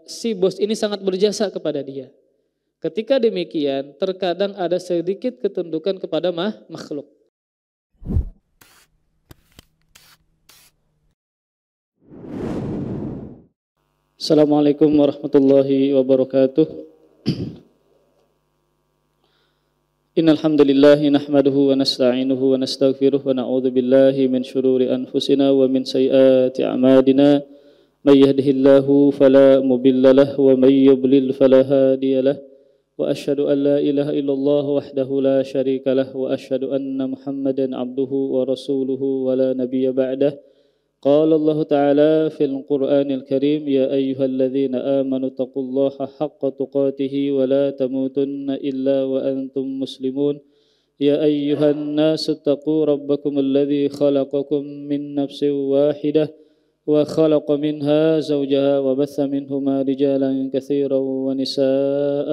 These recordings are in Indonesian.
si bos ini sangat berjasa kepada dia. Ketika demikian, terkadang ada sedikit ketundukan kepada makhluk. Assalamualaikum warahmatullahi wabarakatuh. Innal hamdalillah nahmaduhu wa nasta'inuhu wa nastaghfiruh wa na'udzu billahi min shururi anfusina wa min sayyiati a'malina. May yahdihillahu fala mudilla lahu wa may yudlil fala hadiya lahu. Wa asyhadu an la ilaha illallah wahdahu la syarika lahu wa asyhadu anna Muhammadan 'abduhu wa rasuluhu wa la nabiyya ba'dahu. قال الله تعالى في القرآن الكريم يا أيها الذين آمنوا اتقوا الله حق تقاته ولا تموتن إلا وأنتم مسلمون يا أيها الناس اتقوا ربكم الذي خلقكم من نفس واحدة وخلق منها زوجها وبث منهما رجالا كثيرا ونساء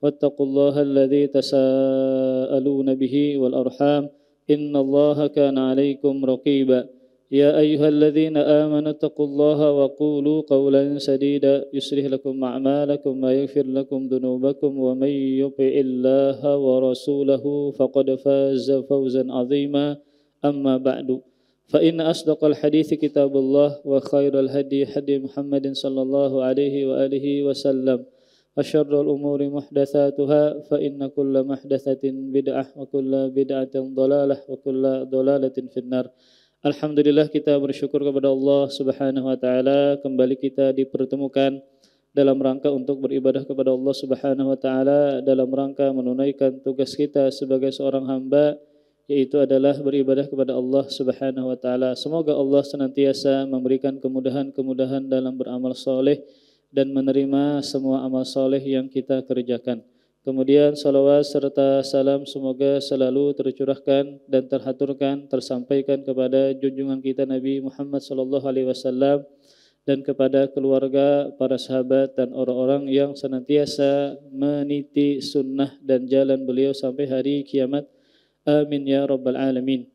واتقوا الله الذي تساءلون به والأرحام إن الله كان عليكم رقيبا يا أيها الذين آمنوا اتقوا الله وقولوا قولا سديدا يصلح لكم أعمالكم ويغفر لكم ذنوبكم ومن يطع الله ورسوله فقد فاز فوزا عظيما أما بعد فإن أصدق الحديث كتاب الله وخير الهدي هدي محمد صلى الله عليه وآله وسلم وشر الأمور محدثاتها فإن كل محدثة بدعة وكل بدعة ضلالة وكل ضلالة في النار. Alhamdulillah, kita bersyukur kepada Allah Subhanahu wa taala, kembali kita dipertemukan dalam rangka untuk beribadah kepada Allah Subhanahu wa taala, dalam rangka menunaikan tugas kita sebagai seorang hamba, yaitu adalah beribadah kepada Allah Subhanahu wa taala. Semoga Allah senantiasa memberikan kemudahan-kemudahan dalam beramal soleh dan menerima semua amal soleh yang kita kerjakan. Kemudian salawat serta salam semoga selalu tercurahkan dan terhaturkan, tersampaikan kepada junjungan kita Nabi Muhammad SAW dan kepada keluarga, para sahabat dan orang-orang yang senantiasa meniti sunnah dan jalan beliau sampai hari kiamat. Amin ya rabbal alamin.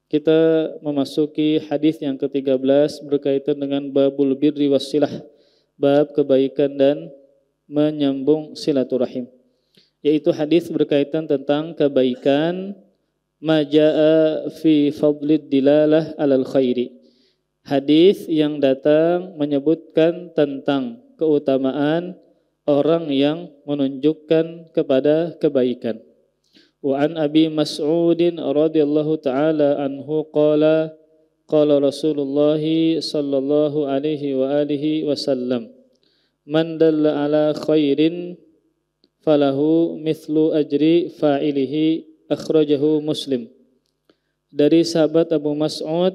Kita memasuki hadis yang ke-13 berkaitan dengan babul birri wassilah, bab kebaikan dan menyambung silaturahim. Yaitu hadis berkaitan tentang kebaikan majaa fi fadlid dilalah alal khairi. Hadis yang datang menyebutkan tentang keutamaan orang yang menunjukkan kepada kebaikan. Wa an Abi Mas'udin radhiyallahu taala anhu qala qala Rasulullah sallallahu alaihi wa alihi wasallam man dalla ala khairin falahu mithlu ajri fa'ilihi, akhrajahu Muslim. Dari sahabat Abu Mas'ud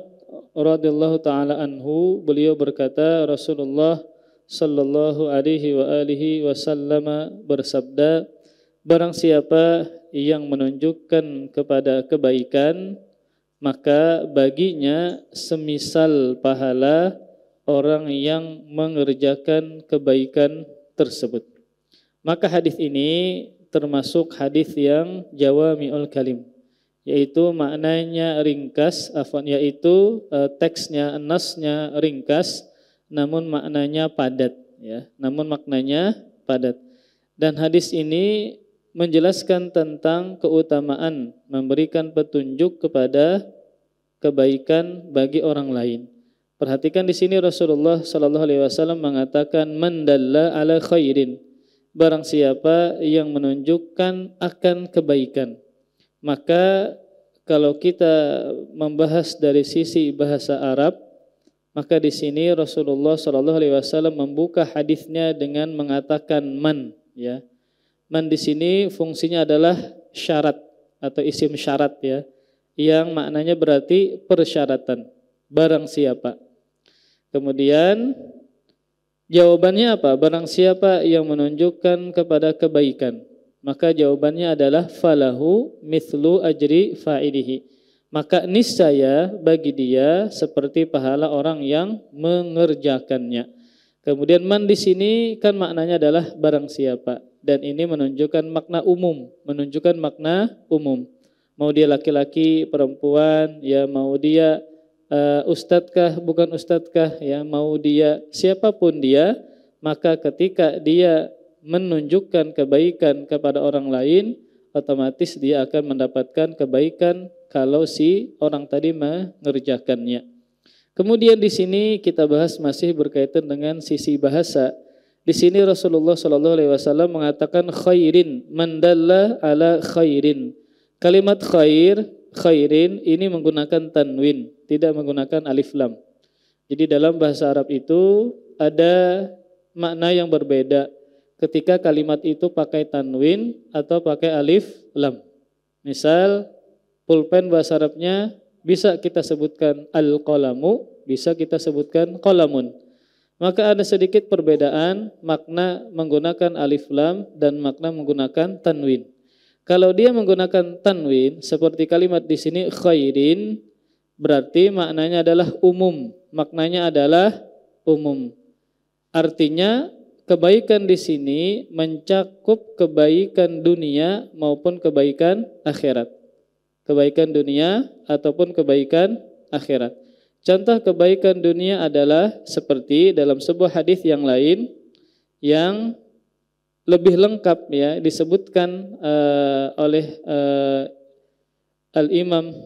radhiyallahu taala anhu, beliau berkata, Rasulullah sallallahu alaihi wa alihi wasallam bersabda, barang siapa yang menunjukkan kepada kebaikan, maka baginya semisal pahala orang yang mengerjakan kebaikan tersebut. Maka hadis ini termasuk hadis yang jawami'ul kalim, yaitu maknanya ringkas, yaitu teksnya, nasnya ringkas, namun maknanya padat, ya. Namun maknanya padat. Dan hadis ini menjelaskan tentang keutamaan memberikan petunjuk kepada kebaikan bagi orang lain. Perhatikan di sini Rasulullah sallallahu alaihi wasallam mengatakan man dalla ala khairin, barang siapa yang menunjukkan akan kebaikan. Maka kalau kita membahas dari sisi bahasa Arab, maka di sini Rasulullah SAW membuka hadisnya dengan mengatakan man, ya. Man di sini fungsinya adalah syarat atau isim syarat, ya, yang maknanya berarti persyaratan, barang siapa. Kemudian jawabannya apa? Barang siapa yang menunjukkan kepada kebaikan, maka jawabannya adalah falahu mithlu ajri fa'ilihi. Maka niscaya bagi dia seperti pahala orang yang mengerjakannya. Kemudian man di sini kan maknanya adalah barang siapa, dan ini menunjukkan makna umum, Mau dia laki-laki, perempuan, ya, mau dia ustadzkah, bukan ustadzkah, ya, mau dia siapapun dia, maka ketika dia menunjukkan kebaikan kepada orang lain, otomatis dia akan mendapatkan kebaikan kalau si orang tadi mengerjakannya. Kemudian di sini kita bahas masih berkaitan dengan sisi bahasa. Di sini Rasulullah SAW mengatakan khairin, man dalla ala khairin. Kalimat khairin ini menggunakan tanwin, tidak menggunakan alif lam. Jadi dalam bahasa Arab itu ada makna yang berbeda ketika kalimat itu pakai tanwin atau pakai alif lam. Misal pulpen bahasa Arabnya bisa kita sebutkan al-qalamu, bisa kita sebutkan qalamun. Maka ada sedikit perbedaan makna menggunakan alif lam dan makna menggunakan tanwin. Kalau dia menggunakan tanwin seperti kalimat di sini khairin, berarti maknanya adalah umum, maknanya adalah umum. Artinya kebaikan di sini mencakup kebaikan dunia maupun kebaikan akhirat. Kebaikan dunia ataupun kebaikan akhirat. Contoh kebaikan dunia adalah seperti dalam sebuah hadis yang lain yang lebih lengkap ya disebutkan oleh Al-Imam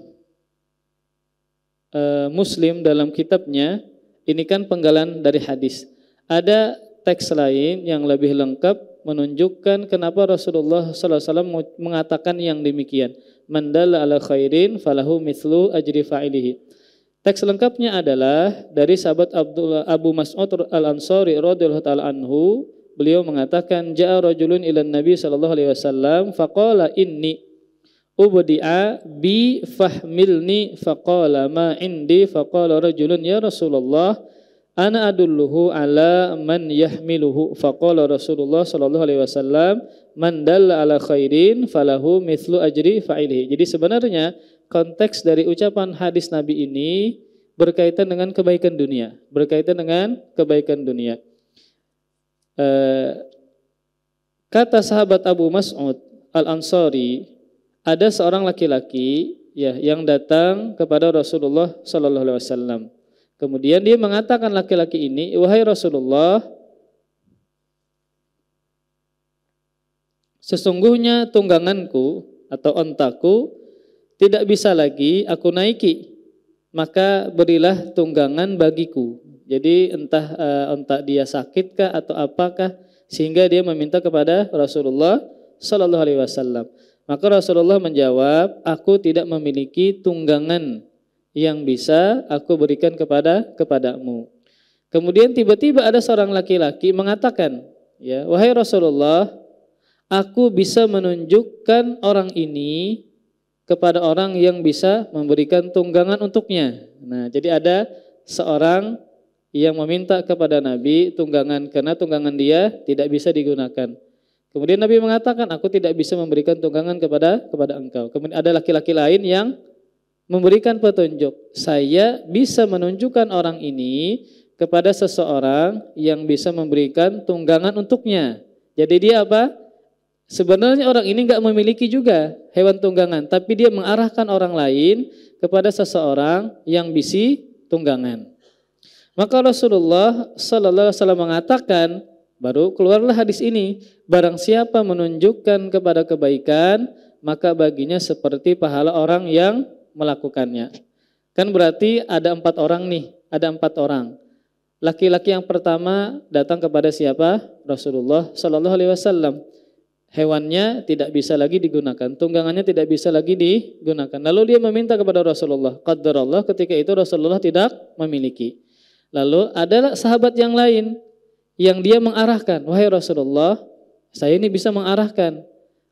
Muslim dalam kitabnya. Ini kan penggalan dari hadis. Ada teks lain yang lebih lengkap menunjukkan kenapa Rasulullah SAW mengatakan yang demikian. Man dalla ala khairin falahu mithlu ajri fa'ilihi. Teks lengkapnya adalah dari sahabat Abu Mas'ud Al-Ansari radhiyallahu ta'ala anhu. Beliau mengatakan ja'a rajulun ilan Nabi sallallahu alaihi wasallam faqala inni ubdi'a bi fahmilni faqala ma indi faqala rajulun ya Rasulullah ana adulluhu ala man yahmiluhu faqala Rasulullah sallallahu alaihi wasallam man dalla ala khairin falahu mithlu ajri fa'ilihi. Jadi sebenarnya konteks dari ucapan hadis Nabi ini berkaitan dengan kebaikan dunia, berkaitan dengan kebaikan dunia. Kata sahabat Abu Mas'ud Al-Ansari, ada seorang laki-laki ya yang datang kepada Rasulullah sallallahu alaihi wasallam. Kemudian dia mengatakan laki-laki ini, wahai Rasulullah, sesungguhnya tungganganku atau ontaku tidak bisa lagi aku naiki, maka berilah tunggangan bagiku. Jadi entah ontak dia sakitkah atau apakah sehingga dia meminta kepada Rasulullah sallallahu alaihi wasallam. Maka Rasulullah menjawab, aku tidak memiliki tunggangan yang bisa aku berikan kepadamu. Kemudian tiba-tiba ada seorang laki-laki mengatakan, ya, wahai Rasulullah, aku bisa menunjukkan orang ini kepada orang yang bisa memberikan tunggangan untuknya. Nah, jadi ada seorang yang meminta kepada Nabi tunggangan karena tunggangan dia tidak bisa digunakan. Kemudian Nabi mengatakan, aku tidak bisa memberikan tunggangan kepada engkau. Kemudian ada laki-laki lain yang memberikan petunjuk, saya bisa menunjukkan orang ini kepada seseorang yang bisa memberikan tunggangan untuknya. Jadi dia apa? Sebenarnya orang ini enggak memiliki juga hewan tunggangan, tapi dia mengarahkan orang lain kepada seseorang yang bisi tunggangan. Maka Rasulullah sallallahu alaihi wasallam mengatakan, baru keluarlah hadis ini, barang siapa menunjukkan kepada kebaikan, maka baginya seperti pahala orang yang melakukannya. Kan berarti ada 4 orang nih, ada 4 orang. Laki-laki yang pertama datang kepada siapa? Rasulullah sallallahu alaihi wasallam. Hewannya tidak bisa lagi digunakan, tunggangannya tidak bisa lagi digunakan. Lalu dia meminta kepada Rasulullah. Qadarullah, ketika itu Rasulullah tidak memiliki. Lalu ada sahabat yang lain yang dia mengarahkan, wahai Rasulullah, saya ini bisa mengarahkan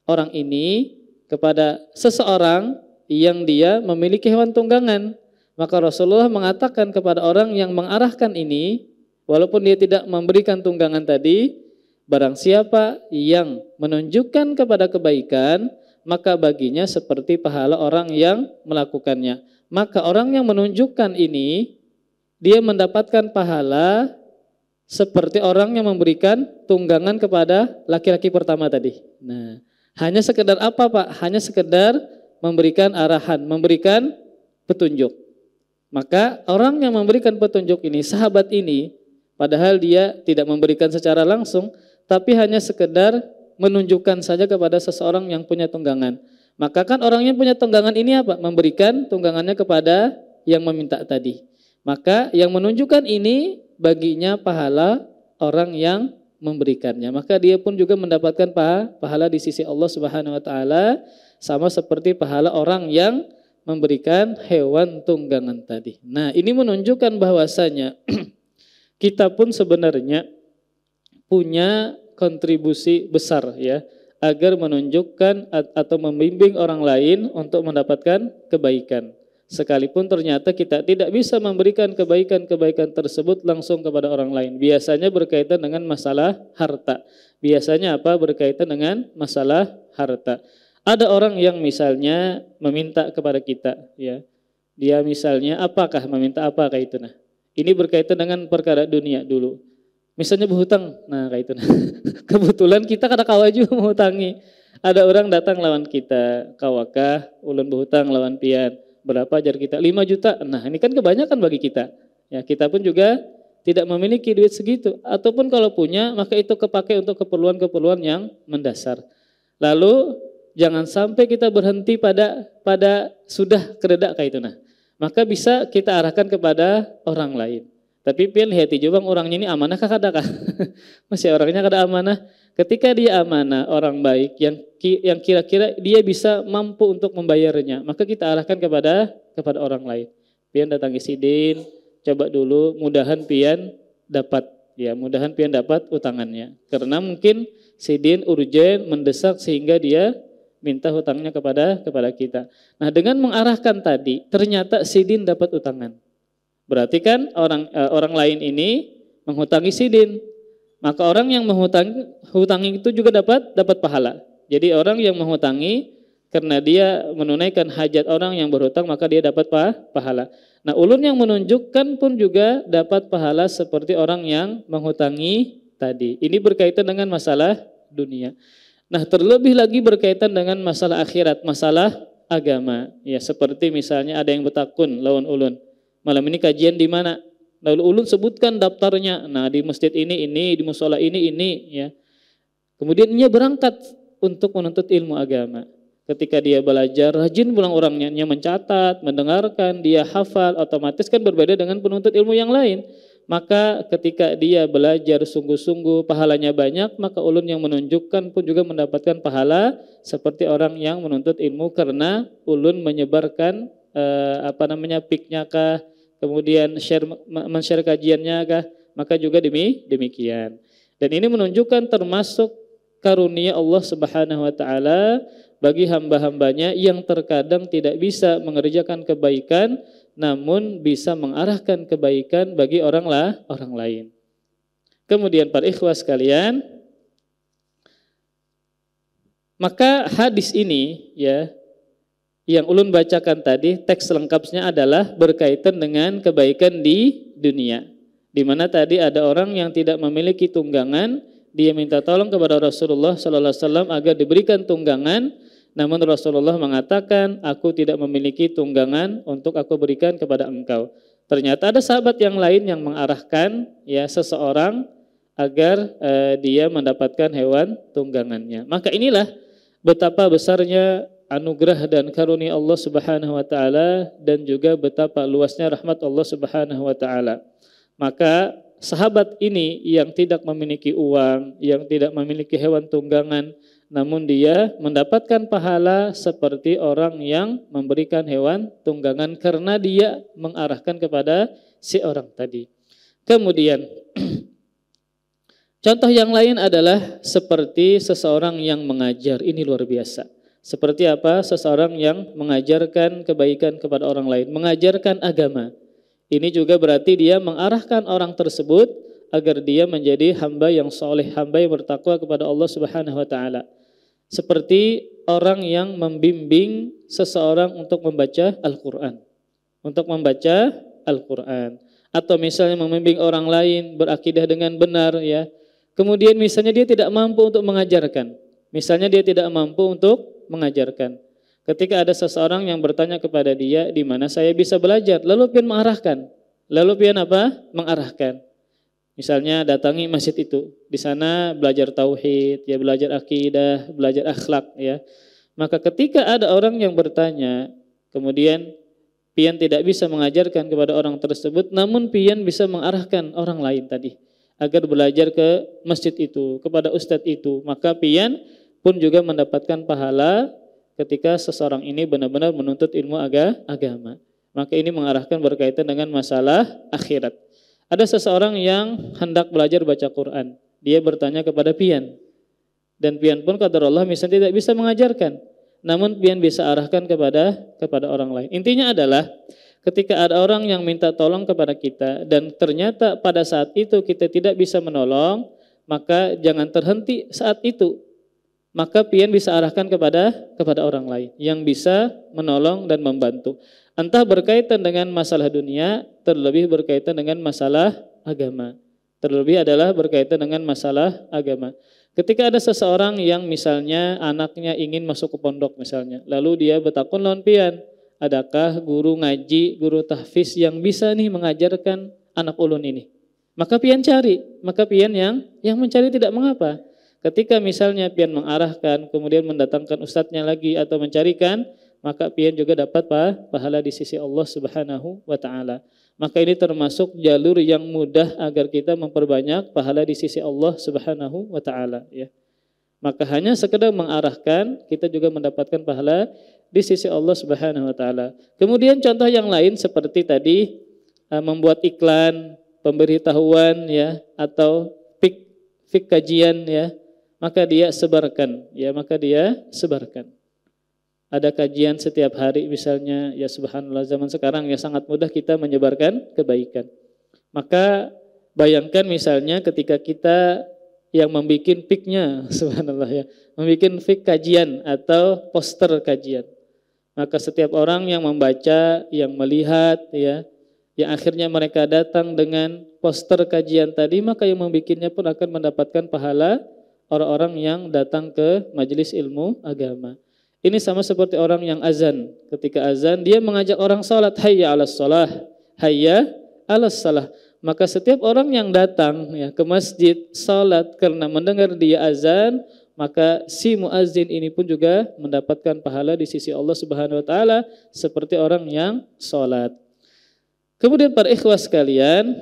orang ini kepada seseorang yang dia memiliki hewan tunggangan. Maka Rasulullah mengatakan kepada orang yang mengarahkan ini, walaupun dia tidak memberikan tunggangan tadi, barang siapa yang menunjukkan kepada kebaikan, maka baginya seperti pahala orang yang melakukannya. Maka orang yang menunjukkan ini, dia mendapatkan pahala seperti orang yang memberikan tunggangan kepada laki-laki pertama tadi. Nah, hanya sekedar apa Pak? Hanya sekedar memberikan arahan, memberikan petunjuk. Maka orang yang memberikan petunjuk ini, sahabat ini, Padahal dia tidak memberikan secara langsung, tapi hanya sekedar menunjukkan saja kepada seseorang yang punya tunggangan. Maka kan orang yang punya tunggangan ini apa? Memberikan tunggangannya kepada yang meminta tadi. Maka yang menunjukkan ini baginya pahala orang yang memberikannya. Maka dia pun juga mendapatkan pahala di sisi Allah Subhanahu wa taala, sama seperti pahala orang yang memberikan hewan tunggangan tadi. Nah, ini menunjukkan bahwasanya kita pun sebenarnya punya kontribusi besar ya, agar menunjukkan atau membimbing orang lain untuk mendapatkan kebaikan. Sekalipun ternyata kita tidak bisa memberikan kebaikan-kebaikan tersebut langsung kepada orang lain. Biasanya berkaitan dengan masalah harta. Biasanya apa? Berkaitan dengan masalah harta. Ada orang yang misalnya meminta kepada kita ya. Dia misalnya apakah meminta apakah itu nah. Ini berkaitan dengan perkara dunia dulu. Misalnya berhutang, nah kayak itu. Kebetulan kita kada kawa juga menghutangi. Ada orang datang lawan kita, kawakah ulun berhutang lawan pian. Berapa ajar kita? 5 juta. Nah ini kan kebanyakan bagi kita. Ya kita pun juga tidak memiliki duit segitu. Ataupun kalau punya, maka itu kepakai untuk keperluan-keperluan yang mendasar. Lalu jangan sampai kita berhenti pada sudah keredak kayak itu nah. Maka bisa kita arahkan kepada orang lain. Tapi pian hati jubang orangnya ini amanah kah kadakah? Masih orangnya kada amanah. Ketika dia amanah, orang baik yang kira-kira dia bisa mampu untuk membayarnya, maka kita arahkan kepada orang lain. Pian datangi sidin, coba dulu, mudahan pian dapat utangannya. Karena mungkin sidin urgen mendesak sehingga dia minta hutangnya kepada kita. Nah, dengan mengarahkan tadi, ternyata sidin dapat utangan. Berarti kan orang lain ini menghutangi sidin. Maka orang yang menghutangi itu juga dapat pahala. Jadi orang yang menghutangi karena dia menunaikan hajat orang yang berhutang maka dia dapat pahala. Nah, ulun yang menunjukkan pun juga dapat pahala seperti orang yang menghutangi tadi. Ini berkaitan dengan masalah dunia. Nah, terlebih lagi berkaitan dengan masalah akhirat, masalah agama. Ya, seperti misalnya ada yang bertakun lawan ulun. Malam ini kajian di mana? Lalu ulun sebutkan daftarnya. Nah, di masjid ini, di musola ini ya. Kemudian dia berangkat untuk menuntut ilmu agama. Ketika dia belajar, rajin pulang orangnya, dia mencatat, mendengarkan, dia hafal, otomatis kan berbeda dengan penuntut ilmu yang lain. Maka ketika dia belajar sungguh-sungguh, pahalanya banyak, maka ulun yang menunjukkan pun juga mendapatkan pahala seperti orang yang menuntut ilmu karena ulun menyebarkan piknya kah, kemudian men-share kajiannya kah, maka juga demikian. Dan ini menunjukkan termasuk karunia Allah Subhanahu wa taala bagi hamba-hambanya yang terkadang tidak bisa mengerjakan kebaikan namun bisa mengarahkan kebaikan bagi orang lain. Kemudian para ikhwas sekalian, maka hadis ini ya yang ulun bacakan tadi, teks lengkapnya adalah berkaitan dengan kebaikan di dunia. Di mana tadi ada orang yang tidak memiliki tunggangan, dia minta tolong kepada Rasulullah sallallahu alaihi wasallam agar diberikan tunggangan, namun Rasulullah mengatakan, "Aku tidak memiliki tunggangan untuk aku berikan kepada engkau." Ternyata ada sahabat yang lain yang mengarahkan ya seseorang agar dia mendapatkan hewan tunggangannya. Maka inilah betapa besarnya anugerah dan karunia Allah Subhanahu wa taala dan juga betapa luasnya rahmat Allah Subhanahu wa taala. Maka sahabat ini yang tidak memiliki uang, yang tidak memiliki hewan tunggangan, namun dia mendapatkan pahala seperti orang yang memberikan hewan tunggangan karena dia mengarahkan kepada si orang tadi. Kemudian contoh yang lain adalah seperti seseorang yang mengajar, ini luar biasa. Seperti apa? Seseorang yang mengajarkan kebaikan kepada orang lain, mengajarkan agama. Ini juga berarti dia mengarahkan orang tersebut agar dia menjadi hamba yang soleh, hamba yang bertakwa kepada Allah Subhanahu wa taala. Seperti orang yang membimbing seseorang untuk membaca Al-Qur'an. Atau misalnya membimbing orang lain berakidah dengan benar ya. Kemudian misalnya dia tidak mampu untuk mengajarkan. Ketika ada seseorang yang bertanya kepada dia, di mana saya bisa belajar? Lalu pian mengarahkan. Mengarahkan. Misalnya datangi masjid itu, di sana belajar tauhid, ya belajar akidah, belajar akhlak ya. Maka ketika ada orang yang bertanya, kemudian pian tidak bisa mengajarkan kepada orang tersebut, namun pian bisa mengarahkan orang lain tadi agar belajar ke masjid itu, kepada ustadz itu, maka pian pun juga mendapatkan pahala ketika seseorang ini benar-benar menuntut ilmu agama. Maka ini mengarahkan berkaitan dengan masalah akhirat. Ada seseorang yang hendak belajar baca Quran. Dia bertanya kepada pian. Dan pian pun kata Allah misalnya tidak bisa mengajarkan. Namun pian bisa arahkan kepada orang lain. Intinya adalah ketika ada orang yang minta tolong kepada kita dan ternyata pada saat itu kita tidak bisa menolong, maka jangan terhenti saat itu. Maka pian bisa arahkan kepada orang lain yang bisa menolong dan membantu. Entah berkaitan dengan masalah dunia, terlebih berkaitan dengan masalah agama. Terlebih adalah berkaitan dengan masalah agama. Ketika ada seseorang yang misalnya anaknya ingin masuk ke pondok misalnya, lalu dia bertakun lawan pian, adakah guru ngaji, guru tahfiz yang bisa nih mengajarkan anak ulun ini? Maka pian cari, maka pian yang mencari tidak mengapa. Ketika misalnya pian mengarahkan, kemudian mendatangkan ustadznya lagi atau mencarikan, maka pian juga dapat pahala di sisi Allah Subhanahu wa taala. Maka ini termasuk jalur yang mudah agar kita memperbanyak pahala di sisi Allah Subhanahu wa taala ya. Maka hanya sekedar mengarahkan, kita juga mendapatkan pahala di sisi Allah Subhanahu wa taala. Kemudian contoh yang lain seperti tadi membuat iklan, pemberitahuan ya, atau fik kajian ya, maka dia sebarkan ya, maka dia sebarkan. Ada kajian setiap hari misalnya, ya subhanallah zaman sekarang ya sangat mudah kita menyebarkan kebaikan. Maka bayangkan misalnya ketika kita yang membuat fiknya, subhanallah ya, membuat fik kajian atau poster kajian. Maka setiap orang yang membaca, yang melihat ya, yang akhirnya mereka datang dengan poster kajian tadi, maka yang membuatnya pun akan mendapatkan pahala orang-orang yang datang ke majelis ilmu agama. Ini sama seperti orang yang azan. Ketika azan dia mengajak orang salat, hayya 'alas shalah, hayya 'alas shalah. Maka setiap orang yang datang ya ke masjid salat karena mendengar dia azan, maka si muazzin ini pun juga mendapatkan pahala di sisi Allah Subhanahu wa taala seperti orang yang salat. Kemudian para ikhwas sekalian,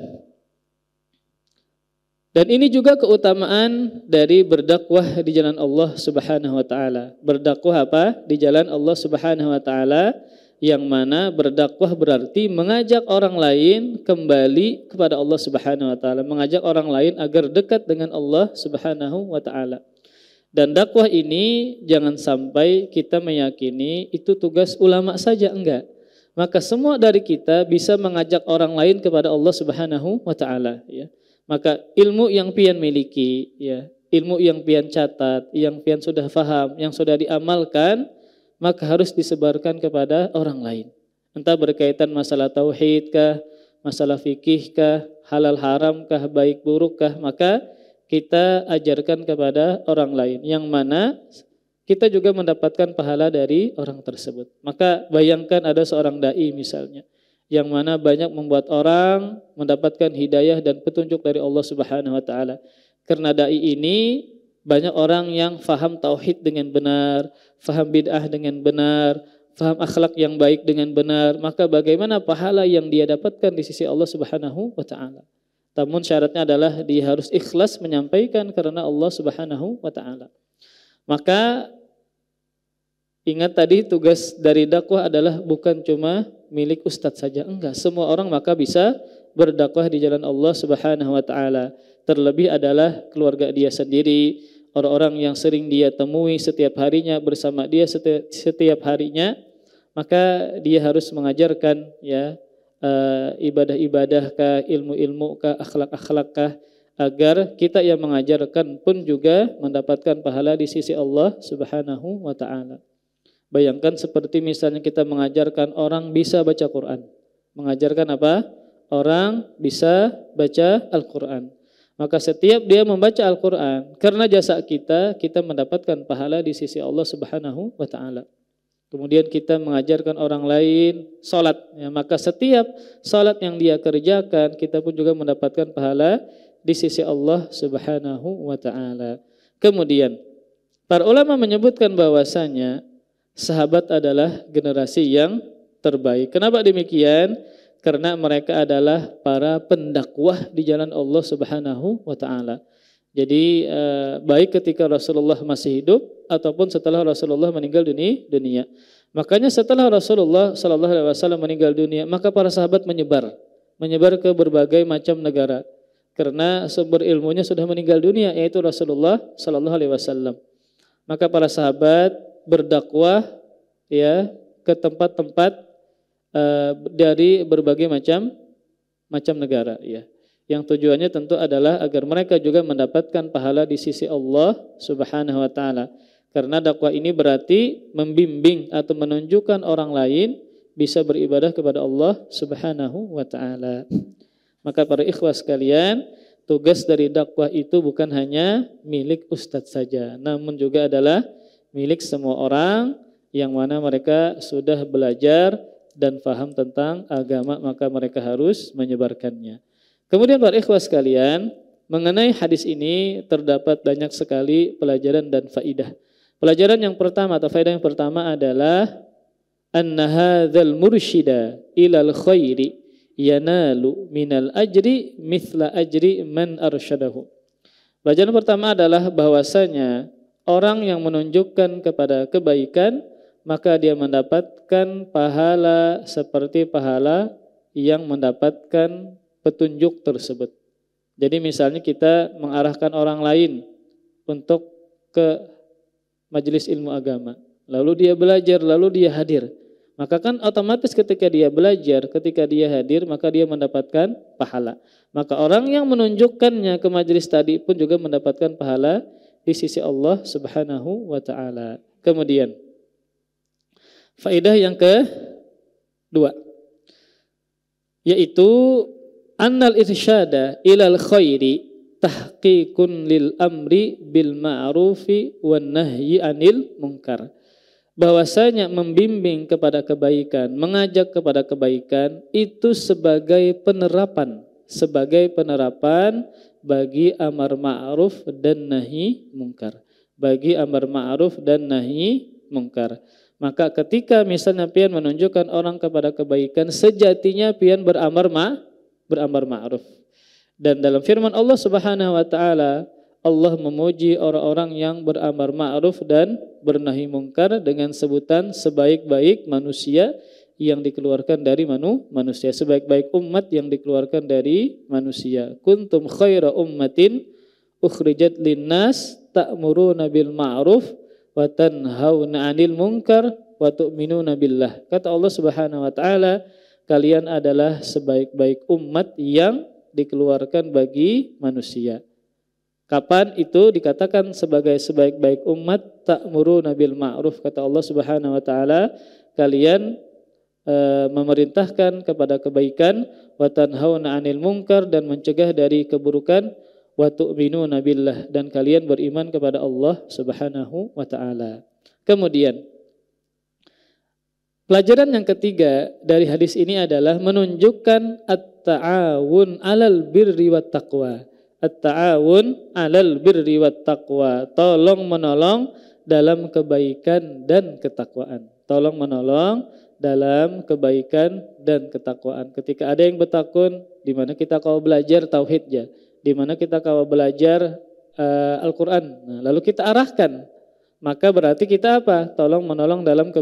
dan ini juga keutamaan dari berdakwah di jalan Allah Subhanahu wa taala. Berdakwah apa? Di jalan Allah Subhanahu wa taala, yang mana berdakwah berarti mengajak orang lain kembali kepada Allah Subhanahu wa taala, mengajak orang lain agar dekat dengan Allah Subhanahu wa taala. Dan dakwah ini jangan sampai kita meyakini itu tugas ulama saja, enggak. Maka semua dari kita bisa mengajak orang lain kepada Allah Subhanahu wa taala ya. Maka ilmu yang pian miliki, ya, ilmu yang pian catat, yang pian sudah faham, yang sudah diamalkan, maka harus disebarkan kepada orang lain. Entah berkaitan masalah tauhid kah, masalah fikih kah, halal haram kah, baik buruk kah, maka kita ajarkan kepada orang lain. Yang mana kita juga mendapatkan pahala dari orang tersebut. Maka bayangkan ada seorang dai misalnya, yang mana banyak membuat orang mendapatkan hidayah dan petunjuk dari Allah Subhanahu wa taala. Karena dai ini banyak orang yang faham tauhid dengan benar, faham bid'ah dengan benar, faham akhlak yang baik dengan benar, maka bagaimana pahala yang dia dapatkan di sisi Allah Subhanahu wa taala. Namun syaratnya adalah dia harus ikhlas menyampaikan karena Allah Subhanahu wa taala. Maka ingat tadi tugas dari dakwah adalah bukan cuma milik ustadz saja, enggak. Semua orang maka bisa berdakwah di jalan Allah Subhanahu wa taala. Terlebih adalah keluarga dia sendiri, orang-orang yang sering dia temui setiap harinya, bersama dia setiap harinya, maka dia harus mengajarkan ya ibadah-ibadah kah, ilmu-ilmu kah, akhlak-akhlak kah, agar kita yang mengajarkan pun juga mendapatkan pahala di sisi Allah Subhanahu wa taala. Bayangkan seperti misalnya kita mengajarkan orang bisa baca Quran. Mengajarkan apa? Orang bisa baca Al-Quran. Maka setiap dia membaca Al-Quran, karena jasa kita, kita mendapatkan pahala di sisi Allah Subhanahu wa taala. Kemudian kita mengajarkan orang lain salat, ya, maka setiap salat yang dia kerjakan, kita pun juga mendapatkan pahala di sisi Allah Subhanahu wa taala. Kemudian para ulama menyebutkan bahwasanya sahabat adalah generasi yang terbaik. Kenapa demikian? Karena mereka adalah para pendakwah di jalan Allah Subhanahu wa taala. Jadi baik ketika Rasulullah masih hidup ataupun setelah Rasulullah meninggal dunia. Makanya setelah Rasulullah sallallahu alaihi wasallam meninggal dunia, maka para sahabat menyebar ke berbagai macam negara. Karena sumber ilmunya sudah meninggal dunia, yaitu Rasulullah sallallahu alaihi wasallam. Maka para sahabat berdakwah ya ke tempat-tempat dari berbagai macam negara ya. Yang tujuannya tentu adalah agar mereka juga mendapatkan pahala di sisi Allah Subhanahu wa taala. Karena dakwah ini berarti membimbing atau menunjukkan orang lain bisa beribadah kepada Allah Subhanahu wa taala. Maka para ikhwas sekalian, tugas dari dakwah itu bukan hanya milik ustadz saja, namun juga adalah milik semua orang yang mana mereka sudah belajar dan paham tentang agama, maka mereka harus menyebarkannya. Kemudian para ikhwas sekalian, mengenai hadis ini terdapat banyak sekali pelajaran dan faidah. Pelajaran yang pertama atau faedah yang pertama adalah anna hadzal mursyida ilal khairi yanalu minal ajri mithla ajri man arsyadahu. Pelajaran pertama adalah bahwasanya orang yang menunjukkan kepada kebaikan maka dia mendapatkan pahala seperti pahala yang mendapatkan petunjuk tersebut. Jadi misalnya kita mengarahkan orang lain untuk ke majelis ilmu agama, lalu dia belajar, lalu dia hadir. Maka kan otomatis ketika dia belajar, ketika dia hadir, maka dia mendapatkan pahala. Maka orang yang menunjukkannya ke majelis tadi pun juga mendapatkan pahala di sisi Allah Subhanahu wa taala. Kemudian faedah yang kedua yaitu annal irsyada ilal khairi tahqiqun lil amri bil ma'rufi wan nahyi anil munkar. Bahwasanya membimbing kepada kebaikan, mengajak kepada kebaikan itu sebagai penerapan bagi amar ma'ruf dan nahi munkar. Bagi amar ma'ruf dan nahi munkar. Maka ketika misalnya pian menunjukkan orang kepada kebaikan, sejatinya pian beramar ma'ruf. Dan dalam firman Allah Subhanahu wa taala, Allah memuji orang-orang yang beramar ma'ruf dan bernahi munkar dengan sebutan sebaik-baik manusia yang dikeluarkan dari manusia, sebaik-baik umat yang dikeluarkan dari manusia. Kuntum khaira ummatin ukhrijat linnas ta'muruna bil ma'ruf wa tanhauna 'anil munkar wa tu'minuna billah. Kata Allah Subhanahu wa taala, kalian adalah sebaik-baik umat yang dikeluarkan bagi manusia. Kapan itu dikatakan sebagai sebaik-baik umat? Ta'muruna bil ma'ruf, kata Allah Subhanahu wa taala, kalian memerintahkan kepada kebaikan, wa tanhauna 'anil munkar, dan mencegah dari keburukan, wa tu'minuna billah, dan kalian beriman kepada Allah Subhanahu wa taala. Kemudian pelajaran yang ketiga dari hadis ini adalah menunjukkan at-ta'awun 'alal birri wat taqwa. At-ta'awun 'alal birri wat taqwa, tolong menolong dalam kebaikan dan ketakwaan. Tolong menolong dalam kebaikan dan ketakwaan. Ketika ada yang bertakun, di mana kita kau belajar tauhidnya, di mana kita kau belajar Al-Qur'an. Nah, lalu kita arahkan, maka berarti kita apa? Tolong menolong dalam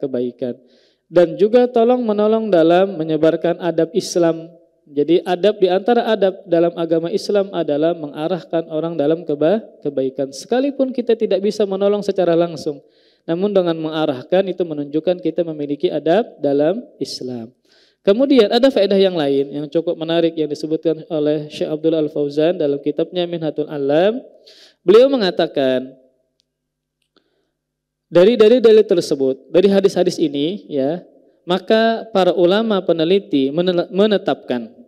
kebaikan. Dan juga tolong menolong dalam menyebarkan adab Islam. Jadi adab, di antara adab dalam agama Islam adalah mengarahkan orang dalam kebaikan. Sekalipun kita tidak bisa menolong secara langsung, namun dengan mengarahkan itu menunjukkan kita memiliki adab dalam Islam. Kemudian ada faedah yang lain yang cukup menarik yang disebutkan oleh Syekh Abdullah Al-Fauzan dalam kitabnya Minhatul Alam. Beliau mengatakan, dari dalil tersebut, dari hadis-hadis ini ya, maka para ulama peneliti menetapkan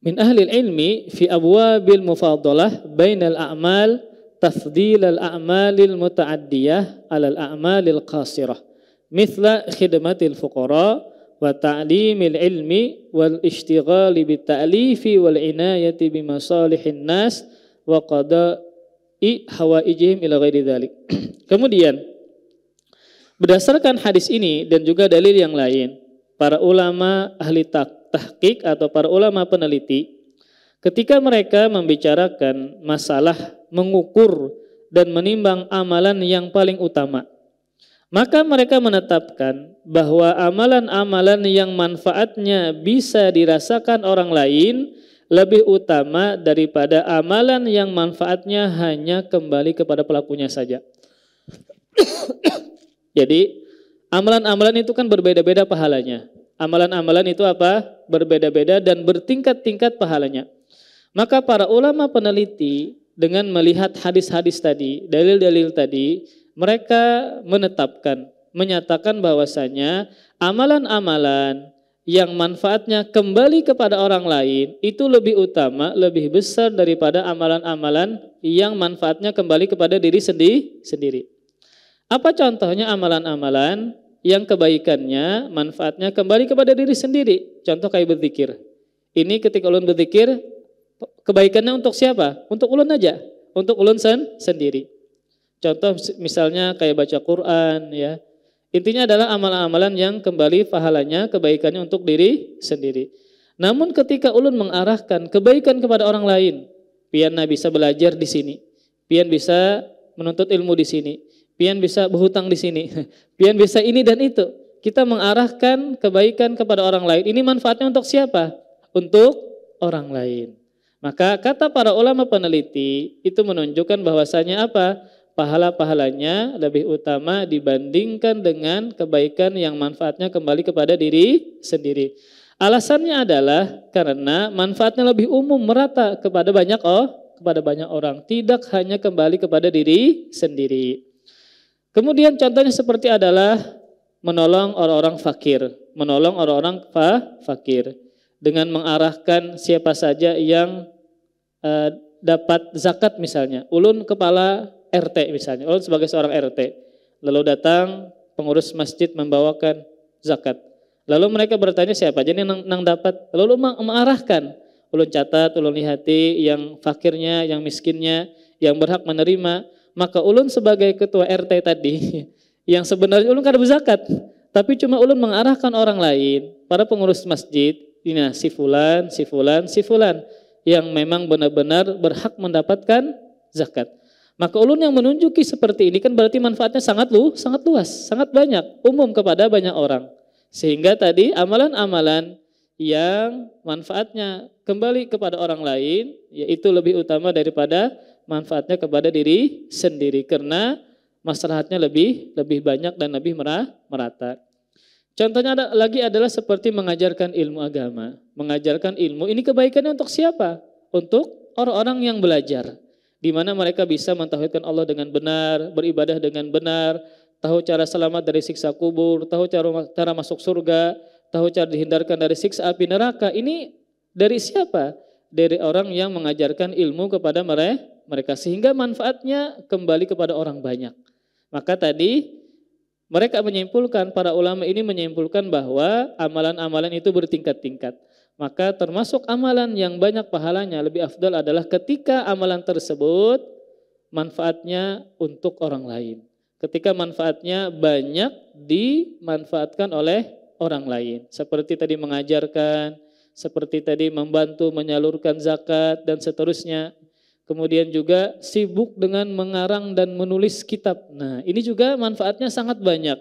min ahli ilmi fi abwabil mufadalah bainal a'mal tafdil al-a'malil muta'addiyah 'ala al-a'malil qasirah mithla khidmatil fuqara wa ta'limil ilmi wal ishtighali bit ta'lifi wal inayati bi masalihin nas wa qada'i hawaijihim ila ghairi dzalik. Kemudian berdasarkan hadis ini dan juga dalil yang lain, para ulama ahli tahqiq atau para ulama peneliti ketika mereka membicarakan masalah mengukur dan menimbang amalan yang paling utama, maka mereka menetapkan bahwa amalan-amalan yang manfaatnya bisa dirasakan orang lain lebih utama daripada amalan yang manfaatnya hanya kembali kepada pelakunya saja. Jadi amalan-amalan itu kan berbeda-beda pahalanya. Amalan-amalan itu apa? Berbeda-beda dan bertingkat-tingkat pahalanya. Maka para ulama peneliti dengan melihat hadis-hadis tadi, dalil-dalil tadi, mereka menetapkan, menyatakan bahwasanya amalan-amalan yang manfaatnya kembali kepada orang lain itu lebih utama, lebih besar daripada amalan-amalan yang manfaatnya kembali kepada diri sendiri. Apa contohnya amalan-amalan yang kebaikannya, manfaatnya kembali kepada diri sendiri? Contoh kayak berzikir. Ini ketika ulun berzikir, kebaikannya untuk siapa? Untuk ulun aja, untuk ulun sendiri. Contoh misalnya kayak baca Quran ya. Intinya adalah amalan-amalan yang kembali pahalanya, kebaikannya untuk diri sendiri. Namun ketika ulun mengarahkan kebaikan kepada orang lain, pian bisa belajar di sini, pian bisa menuntut ilmu di sini, pian bisa berhutang di sini, pian bisa ini dan itu. Kita mengarahkan kebaikan kepada orang lain. Ini manfaatnya untuk siapa? Untuk orang lain. Maka kata para ulama peneliti itu menunjukkan bahwasanya apa? Pahala-pahalanya lebih utama dibandingkan dengan kebaikan yang manfaatnya kembali kepada diri sendiri. Alasannya adalah karena manfaatnya lebih umum, merata kepada banyak orang, tidak hanya kembali kepada diri sendiri. Kemudian contohnya seperti adalah menolong orang-orang fakir, dengan mengarahkan siapa saja yang dapat zakat misalnya. Ulun kepala RT misalnya, ulun sebagai seorang RT, lalu datang pengurus masjid membawakan zakat. Lalu mereka bertanya siapa aja nih nang dapat. Lalu mengarahkan, ulun catat, ulun lihati yang fakirnya, yang miskinnya, yang berhak menerima. Maka ulun sebagai ketua RT tadi, yang sebenarnya ulun kada berzakat, tapi cuma ulun mengarahkan orang lain, para pengurus masjid, ini si fulan, yang memang benar-benar berhak mendapatkan zakat. Maka ulun yang menunjuki seperti ini kan berarti manfaatnya sangat luas, sangat banyak, umum kepada banyak orang. Sehingga tadi amalan-amalan yang manfaatnya kembali kepada orang lain, yaitu lebih utama daripada manfaatnya kepada diri sendiri. Karena maslahatnya lebih banyak dan lebih merata. Contohnya lagi adalah seperti mengajarkan ilmu agama. Mengajarkan ilmu, ini kebaikannya untuk siapa? Untuk orang-orang yang belajar. Di mana mereka bisa mentauhidkan Allah dengan benar, beribadah dengan benar, tahu cara selamat dari siksa kubur, tahu cara masuk surga, tahu cara dihindarkan dari siksa api neraka. Ini dari siapa? Dari orang yang mengajarkan ilmu kepada mereka, sehingga manfaatnya kembali kepada orang banyak. Maka tadi mereka menyimpulkan, para ulama ini menyimpulkan bahwa amalan-amalan itu bertingkat-tingkat. Maka termasuk amalan yang banyak pahalanya lebih afdal adalah ketika amalan tersebut manfaatnya untuk orang lain. Ketika manfaatnya banyak dimanfaatkan oleh orang lain. Seperti tadi mengajarkan, seperti tadi membantu menyalurkan zakat dan seterusnya. Kemudian juga sibuk dengan mengarang dan menulis kitab. Nah, ini juga manfaatnya sangat banyak.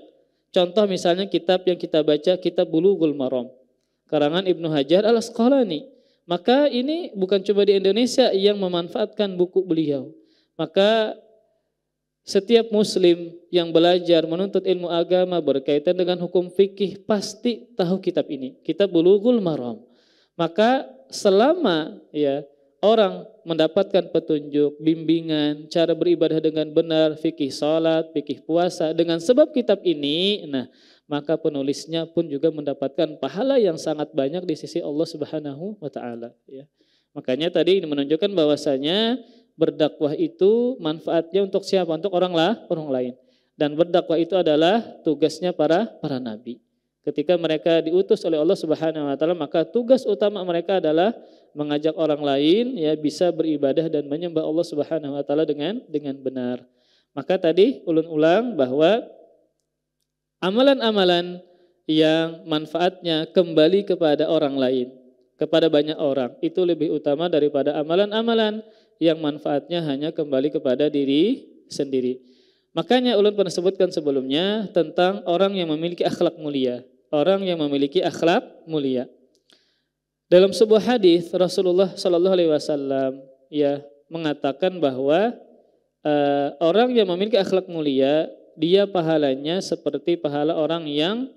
Contoh misalnya kitab yang kita baca, kitab Bulughul Maram, karangan Ibnu Hajar Al-Asqalani. Maka ini bukan cuma di Indonesia yang memanfaatkan buku beliau. Maka setiap muslim yang belajar menuntut ilmu agama berkaitan dengan hukum fikih pasti tahu kitab ini, kitab Bulughul Maram. Maka selama orang mendapatkan petunjuk, bimbingan, cara beribadah dengan benar, fikih salat, fikih puasa dengan sebab kitab ini, maka penulisnya pun juga mendapatkan pahala yang sangat banyak di sisi Allah Subhanahu wa taala ya. Makanya tadi ini menunjukkan bahwasanya berdakwah itu manfaatnya untuk siapa? Untuk orang lain. Dan berdakwah itu adalah tugasnya para nabi. Ketika mereka diutus oleh Allah Subhanahu wa taala, maka tugas utama mereka adalah mengajak orang lain ya bisa beribadah dan menyembah Allah Subhanahu wa taala dengan benar. Maka tadi ulun ulang bahwa amalan-amalan yang manfaatnya kembali kepada orang lain, kepada banyak orang, itu lebih utama daripada amalan-amalan yang manfaatnya hanya kembali kepada diri sendiri. Makanya ulun pernah sebutkan sebelumnya tentang orang yang memiliki akhlak mulia. Orang yang memiliki akhlak mulia. Dalam sebuah hadis Rasulullah Shallallahu Alaihi Wasallam ya mengatakan bahwa orang yang memiliki akhlak mulia, dia pahalanya seperti pahala orang yang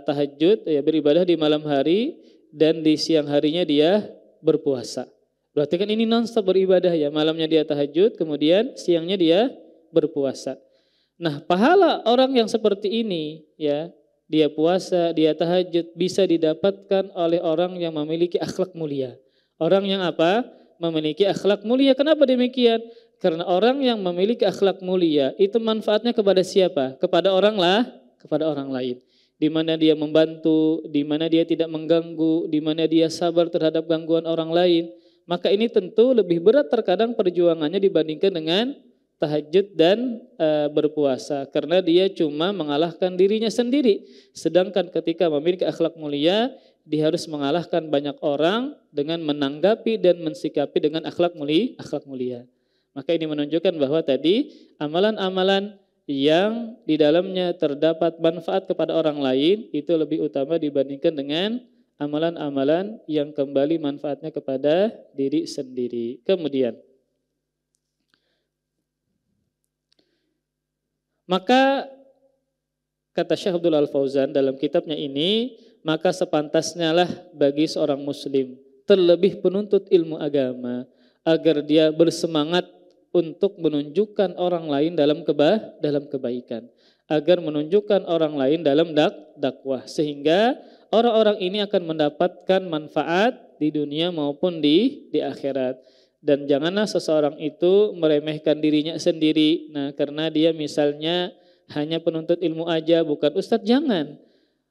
tahajud ya beribadah di malam hari dan di siang harinya dia berpuasa. Berarti kan ini non-stop beribadah ya, malamnya dia tahajud, kemudian siangnya dia berpuasa. Nah, pahala orang yang seperti ini ya, dia puasa, dia tahajud bisa didapatkan oleh orang yang memiliki akhlak mulia. Orang yang apa? Memiliki akhlak mulia. Kenapa demikian? Karena orang yang memiliki akhlak mulia itu manfaatnya kepada siapa? Kepada orang lain. Di mana dia membantu, di mana dia tidak mengganggu, di mana dia sabar terhadap gangguan orang lain. Maka ini tentu lebih berat terkadang perjuangannya dibandingkan dengan tahajud dan berpuasa, karena dia cuma mengalahkan dirinya sendiri. Sedangkan ketika memiliki akhlak mulia, dia harus mengalahkan banyak orang dengan menanggapi dan mensikapi dengan akhlak mulia. Maka ini menunjukkan bahwa tadi amalan-amalan yang di dalamnya terdapat manfaat kepada orang lain itu lebih utama dibandingkan dengan amalan-amalan yang kembali manfaatnya kepada diri sendiri. Kemudian maka kata Syekh Abdul Al-Fauzan dalam kitabnya ini, maka sepantasnya lah bagi seorang muslim, terlebih penuntut ilmu agama, agar dia bersemangat untuk menunjukkan orang lain dalam kebaikan, agar menunjukkan orang lain dalam dakwah, sehingga orang-orang ini akan mendapatkan manfaat di dunia maupun di akhirat. Dan janganlah seseorang itu meremehkan dirinya sendiri. Nah, karena dia misalnya hanya penuntut ilmu aja, bukan ustadz, jangan.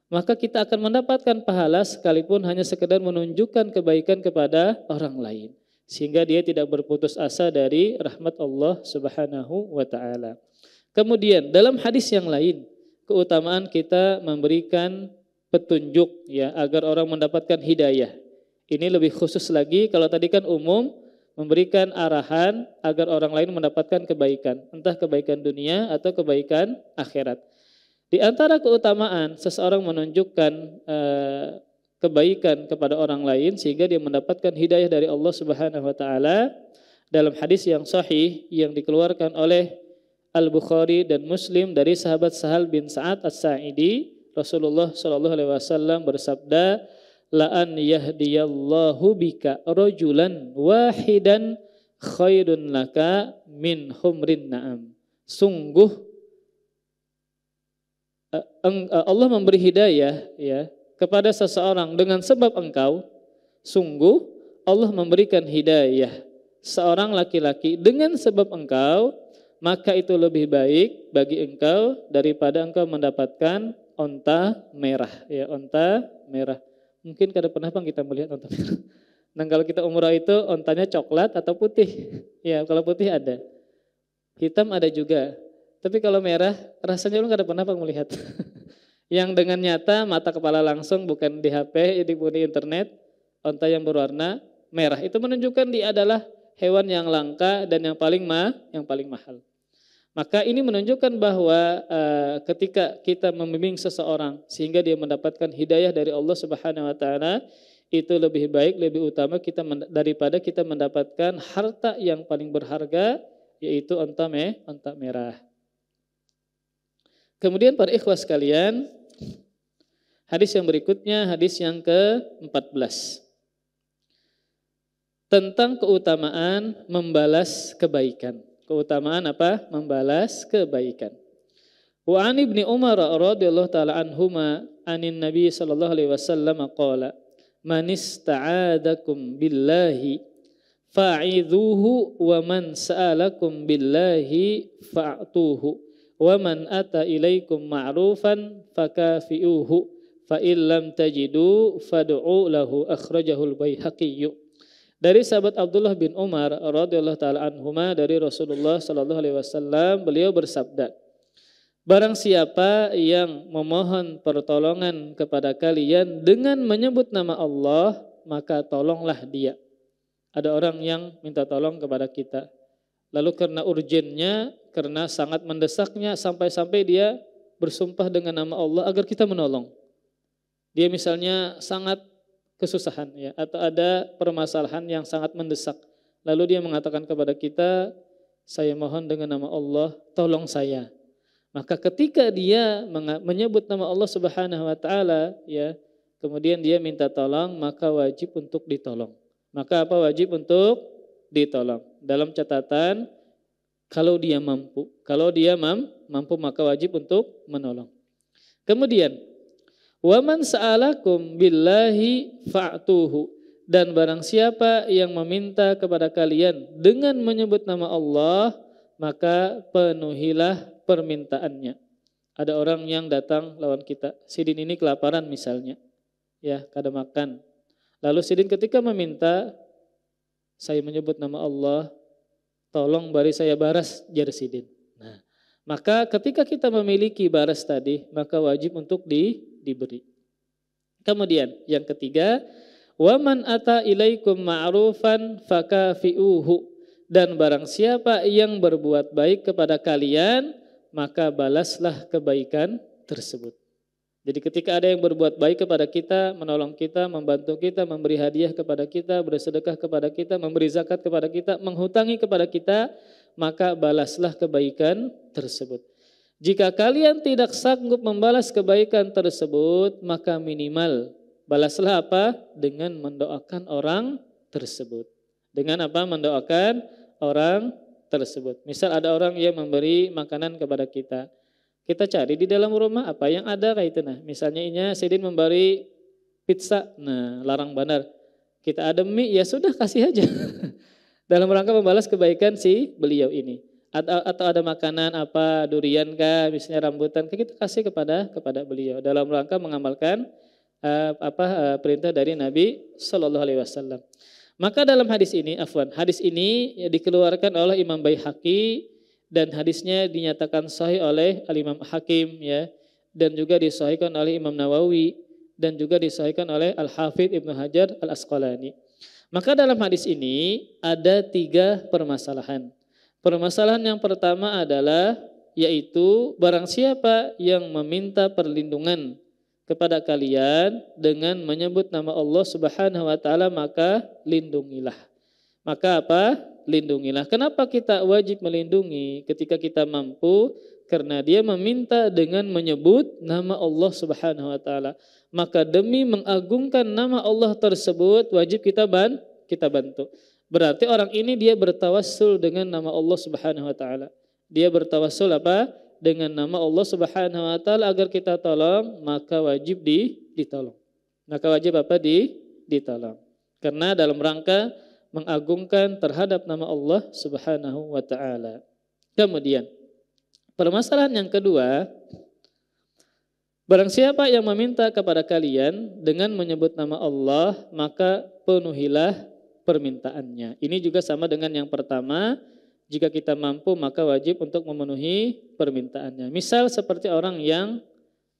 Maka kita akan mendapatkan pahala sekalipun hanya sekedar menunjukkan kebaikan kepada orang lain. Sehingga dia tidak berputus asa dari rahmat Allah Subhanahu wa ta'ala. Kemudian dalam hadis yang lain, keutamaan kita memberikan petunjuk ya agar orang mendapatkan hidayah. Ini lebih khusus lagi, kalau tadi kan umum, memberikan arahan agar orang lain mendapatkan kebaikan, entah kebaikan dunia atau kebaikan akhirat. Di antara keutamaan seseorang menunjukkan kebaikan kepada orang lain sehingga dia mendapatkan hidayah dari Allah Subhanahu wa taala, dalam hadis yang sahih yang dikeluarkan oleh Al-Bukhari dan Muslim dari sahabat Sahal bin Sa'ad As-Sa'idi, Rasulullah sallallahu alaihi wasallam bersabda, la an yahdiyallahu bika rajulan wahidan khairun laka min humrin na'am. Sungguh Allah memberi hidayah ya kepada seseorang dengan sebab engkau. Sungguh Allah memberikan hidayah seorang laki-laki dengan sebab engkau, maka itu lebih baik bagi engkau daripada engkau mendapatkan onta merah ya, onta merah. Mungkin kada pernah bang kita melihat onta merah. Nah kalau kita umrah itu ontanya coklat atau putih. Ya kalau putih ada, hitam ada juga. Tapi kalau merah rasanya lu kada pernah bang melihat. Yang dengan nyata mata kepala langsung, bukan di HP, di internet, onta yang berwarna merah. Itu menunjukkan dia adalah hewan yang langka dan yang paling mahal. Maka ini menunjukkan bahwa ketika kita membimbing seseorang sehingga dia mendapatkan hidayah dari Allah Subhanahu wa taala, itu lebih baik, lebih utama kita daripada kita mendapatkan harta yang paling berharga, yaitu onta merah. Kemudian para ikhwas sekalian, hadis yang berikutnya, hadis yang ke-14. Tentang keutamaan membalas kebaikan. Keutamaan apa? Membalas kebaikan. Wa an Ibnu Umar radhiyallahu taala anhuma anin Nabi sallallahu alaihi wasallam qala man ista'adakum billahi fa'idhuhu wa man sa'alakum billahi fa'tuhu wa man ata ilaikum ma'rufan fakafi'uhu fa illam tajidu fad'u lahu akhrajahul Baihaqi. Dari sahabat Abdullah bin Umar radhiyallahu taala anhuma dari Rasulullah sallallahu alaihi wasallam, beliau bersabda, barang siapa yang memohon pertolongan kepada kalian dengan menyebut nama Allah, maka tolonglah dia. Ada orang yang minta tolong kepada kita, lalu karena urgennya, karena sangat mendesaknya, sampai-sampai dia bersumpah dengan nama Allah agar kita menolong. Dia misalnya sangat kesusahan ya, atau ada permasalahan yang sangat mendesak. Lalu dia mengatakan kepada kita, saya mohon dengan nama Allah, tolong saya. Maka ketika dia menyebut nama Allah Subhanahu wa taala ya, kemudian dia minta tolong, maka wajib untuk ditolong. Maka apa wajib untuk ditolong? Dalam catatan, kalau dia mampu. Kalau dia mampu maka wajib untuk menolong. Kemudian, wa man sa'alakum billahi fa'tuhu, dan barang siapa yang meminta kepada kalian dengan menyebut nama Allah, maka penuhilah permintaannya. Ada orang yang datang lawan kita, sidin ini kelaparan misalnya, ya kada makan. Lalu sidin ketika meminta, saya menyebut nama Allah, tolong bari saya baras jar sidin. Nah, maka ketika kita memiliki baras tadi, maka wajib untuk diberi. Kemudian yang ketiga, wa man ata ilaikum ma'rufan fakafi'uhu, dan barang siapa yang berbuat baik kepada kalian, maka balaslah kebaikan tersebut. Jadi ketika ada yang berbuat baik kepada kita, menolong kita, membantu kita, memberi hadiah kepada kita, bersedekah kepada kita, memberi zakat kepada kita, menghutangi kepada kita, maka balaslah kebaikan tersebut. Jika kalian tidak sanggup membalas kebaikan tersebut, maka minimal balaslah apa? Dengan mendoakan orang tersebut. Dengan apa? Mendoakan orang tersebut. Misal ada orang yang memberi makanan kepada kita. Kita cari di dalam rumah apa yang ada kayak itu. Nah, misalnya ini sidin memberi pizza, nah larang benar. Kita ada mie, ya sudah kasih aja. Dalam rangka membalas kebaikan si beliau ini. Atau ada makanan apa, durian kah, misalnya rambutan, kita kasih kepada beliau. Dalam rangka mengamalkan perintah dari Nabi Shallallahu Alaihi Wasallam. Maka dalam hadis ini ya, dikeluarkan oleh Imam Baihaqi, dan hadisnya dinyatakan sahih oleh Al-Imam Hakim ya, dan juga disahihkan oleh Imam Nawawi, dan juga disahihkan oleh Al-Hafidz Ibnu Hajar Al-Asqalani. Maka dalam hadis ini ada 3 permasalahan. Permasalahan yang pertama adalah yaitu barang siapa yang meminta perlindungan kepada kalian dengan menyebut nama Allah Subhanahu wa taala, maka lindungilah. Maka apa? Lindungilah. Kenapa kita wajib melindungi ketika kita mampu? Karena dia meminta dengan menyebut nama Allah Subhanahu wa taala. Maka demi mengagungkan nama Allah tersebut wajib kita bantu. Berarti orang ini dia bertawassul dengan nama Allah Subhanahu wa taala. Dia bertawassul apa? Dengan nama Allah Subhanahu wa taala agar kita tolong, maka wajib ditolong. Maka wajib apa? Ditolong. Karena dalam rangka mengagungkan terhadap nama Allah Subhanahu wa taala. Kemudian, permasalahan yang kedua, barang siapa yang meminta kepada kalian dengan menyebut nama Allah, maka penuhilah permintaannya. Ini juga sama dengan yang pertama, jika kita mampu maka wajib untuk memenuhi permintaannya. Misal seperti orang yang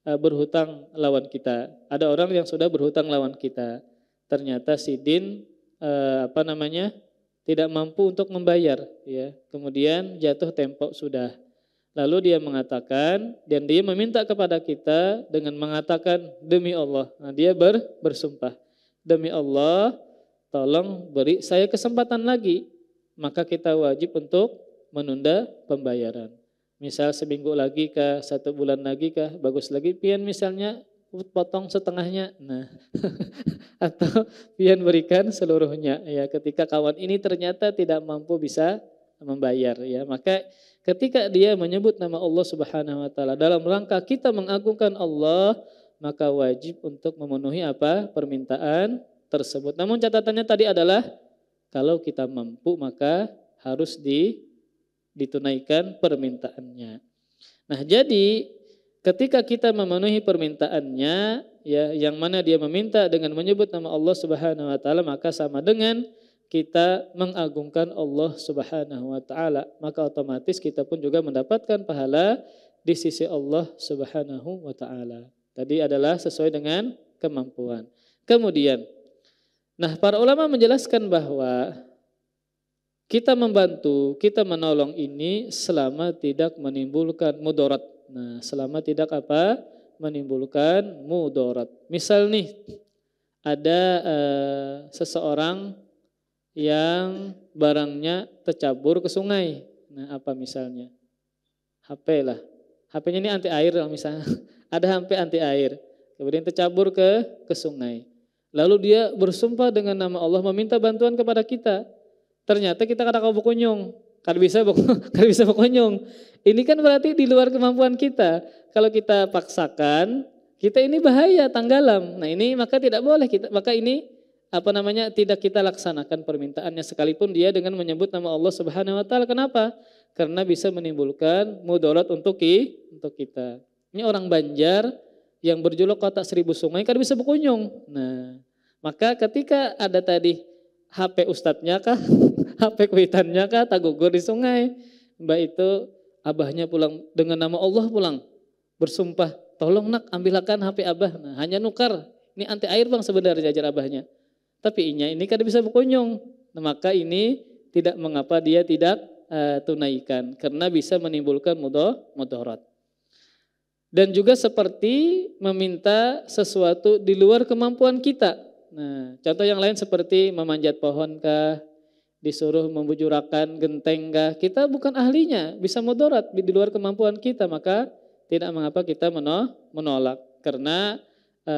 berhutang lawan kita. Ada orang yang sudah berhutang lawan kita. Ternyata sidin tidak mampu untuk membayar ya. Kemudian jatuh tempo sudah. Lalu dia mengatakan, dan dia meminta kepada kita dengan mengatakan demi Allah. Nah, dia bersumpah, demi Allah tolong beri saya kesempatan lagi. Maka kita wajib untuk menunda pembayaran. Misal seminggu lagi kah, 1 bulan lagi kah, bagus lagi pian misalnya potong setengahnya, nah atau pian berikan seluruhnya ya, ketika kawan ini ternyata tidak mampu bisa membayar ya. Maka ketika dia menyebut nama Allah Subhanahu wa taala dalam rangka kita mengagungkan Allah, maka wajib untuk memenuhi apa? Permintaan tersebut. Namun catatannya tadi adalah kalau kita mampu maka harus ditunaikan permintaannya. Nah, jadi ketika kita memenuhi permintaannya, ya, yang mana dia meminta dengan menyebut nama Allah Subhanahu wa taala, maka sama dengan kita mengagungkan Allah Subhanahu wa taala, maka otomatis kita pun juga mendapatkan pahala di sisi Allah Subhanahu wa taala. Tadi adalah sesuai dengan kemampuan. Kemudian, nah, para ulama menjelaskan bahwa kita membantu, kita menolong ini selama tidak menimbulkan mudarat. Nah, selama tidak apa? Menimbulkan mudarat. Misal nih, ada seseorang yang barangnya tercabur ke sungai. Nah, apa misalnya? HP lah. HP-nya ini anti air lah misalnya. Ada HP anti air. Kemudian tercabur ke sungai. Lalu dia bersumpah dengan nama Allah meminta bantuan kepada kita. Ternyata kita kada kau berkunjung. Kada bisa berkunjung. Ini kan berarti di luar kemampuan kita. Kalau kita paksakan, kita ini bahaya tenggelam. Nah, ini maka tidak boleh kita. Maka ini tidak kita laksanakan permintaannya sekalipun dia dengan menyebut nama Allah Subhanahu wa taala. Kenapa? Karena bisa menimbulkan mudarat untuk kita. Ini orang Banjar yang berjuluk kota 1000 sungai kan bisa berkunjung. Nah, maka ketika ada tadi HP ustadznya kah, HP kuitannya kah, tak gugur di sungai. Mbak itu abahnya pulang dengan nama Allah pulang bersumpah, tolong nak ambilkan HP abah. Nah, hanya nukar. Ini anti air bang sebenarnya ajar abahnya. Tapi ini kan bisa berkunjung. Nah, maka ini tidak mengapa dia tidak tunaikan karena bisa menimbulkan mudarat. Dan juga seperti meminta sesuatu di luar kemampuan kita. Nah, contoh yang lain seperti memanjat pohon kah, disuruh membujurakan genteng kah, kita bukan ahlinya, bisa mudarat di luar kemampuan kita, maka tidak mengapa kita menolak. Karena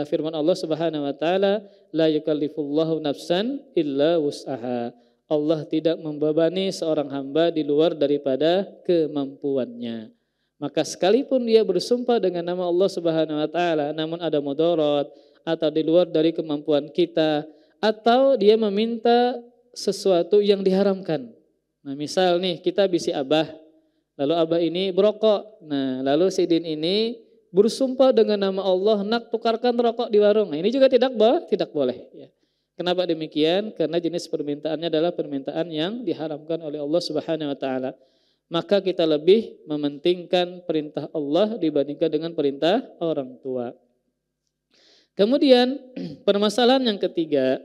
firman Allah Subhanahu wa taala, la yukallifullahu nafsan illa wus'aha. Allah tidak membebani seorang hamba di luar daripada kemampuannya. Maka sekalipun dia bersumpah dengan nama Allah Subhanahu wa taala namun ada mudarat atau di luar dari kemampuan kita, atau dia meminta sesuatu yang diharamkan. Nah, misal nih kita bisi abah, lalu abah ini berokok. Nah, lalu si Din ini bersumpah dengan nama Allah, nak tukarkan rokok di warung. Nah, ini juga tidak boleh. Ya. Kenapa demikian? Karena jenis permintaannya adalah permintaan yang diharamkan oleh Allah Subhanahu wa taala. Maka kita lebih mementingkan perintah Allah dibandingkan dengan perintah orang tua. Kemudian permasalahan yang ketiga,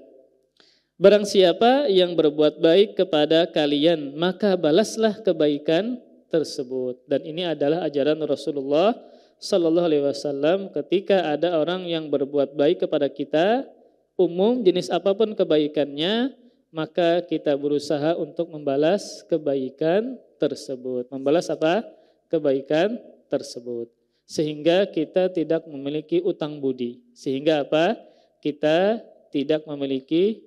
barang siapa yang berbuat baik kepada kalian, maka balaslah kebaikan tersebut. Dan ini adalah ajaran Rasulullah Sallallahu Alaihi Wasallam ketika ada orang yang berbuat baik kepada kita, umum jenis apapun kebaikannya, maka kita berusaha untuk membalas kebaikan tersebut. Membalas apa? Kebaikan tersebut. Sehingga kita tidak memiliki utang budi. Sehingga apa? Kita tidak memiliki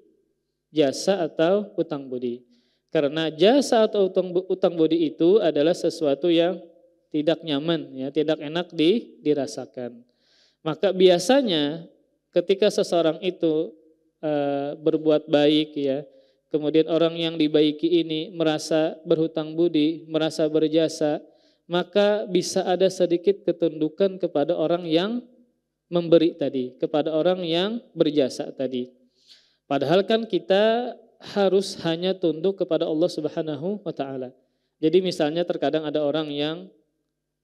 jasa atau utang budi. Karena jasa atau utang budi itu adalah sesuatu yang tidak nyaman, ya, tidak enak dirasakan. Maka biasanya ketika seseorang itu berbuat baik, ya, kemudian orang yang dibaiki ini merasa berhutang budi, merasa berjasa, maka bisa ada sedikit ketundukan kepada orang yang memberi tadi, kepada orang yang berjasa tadi. Padahal kan kita harus hanya tunduk kepada Allah Subhanahu wa taala. Jadi misalnya terkadang ada orang yang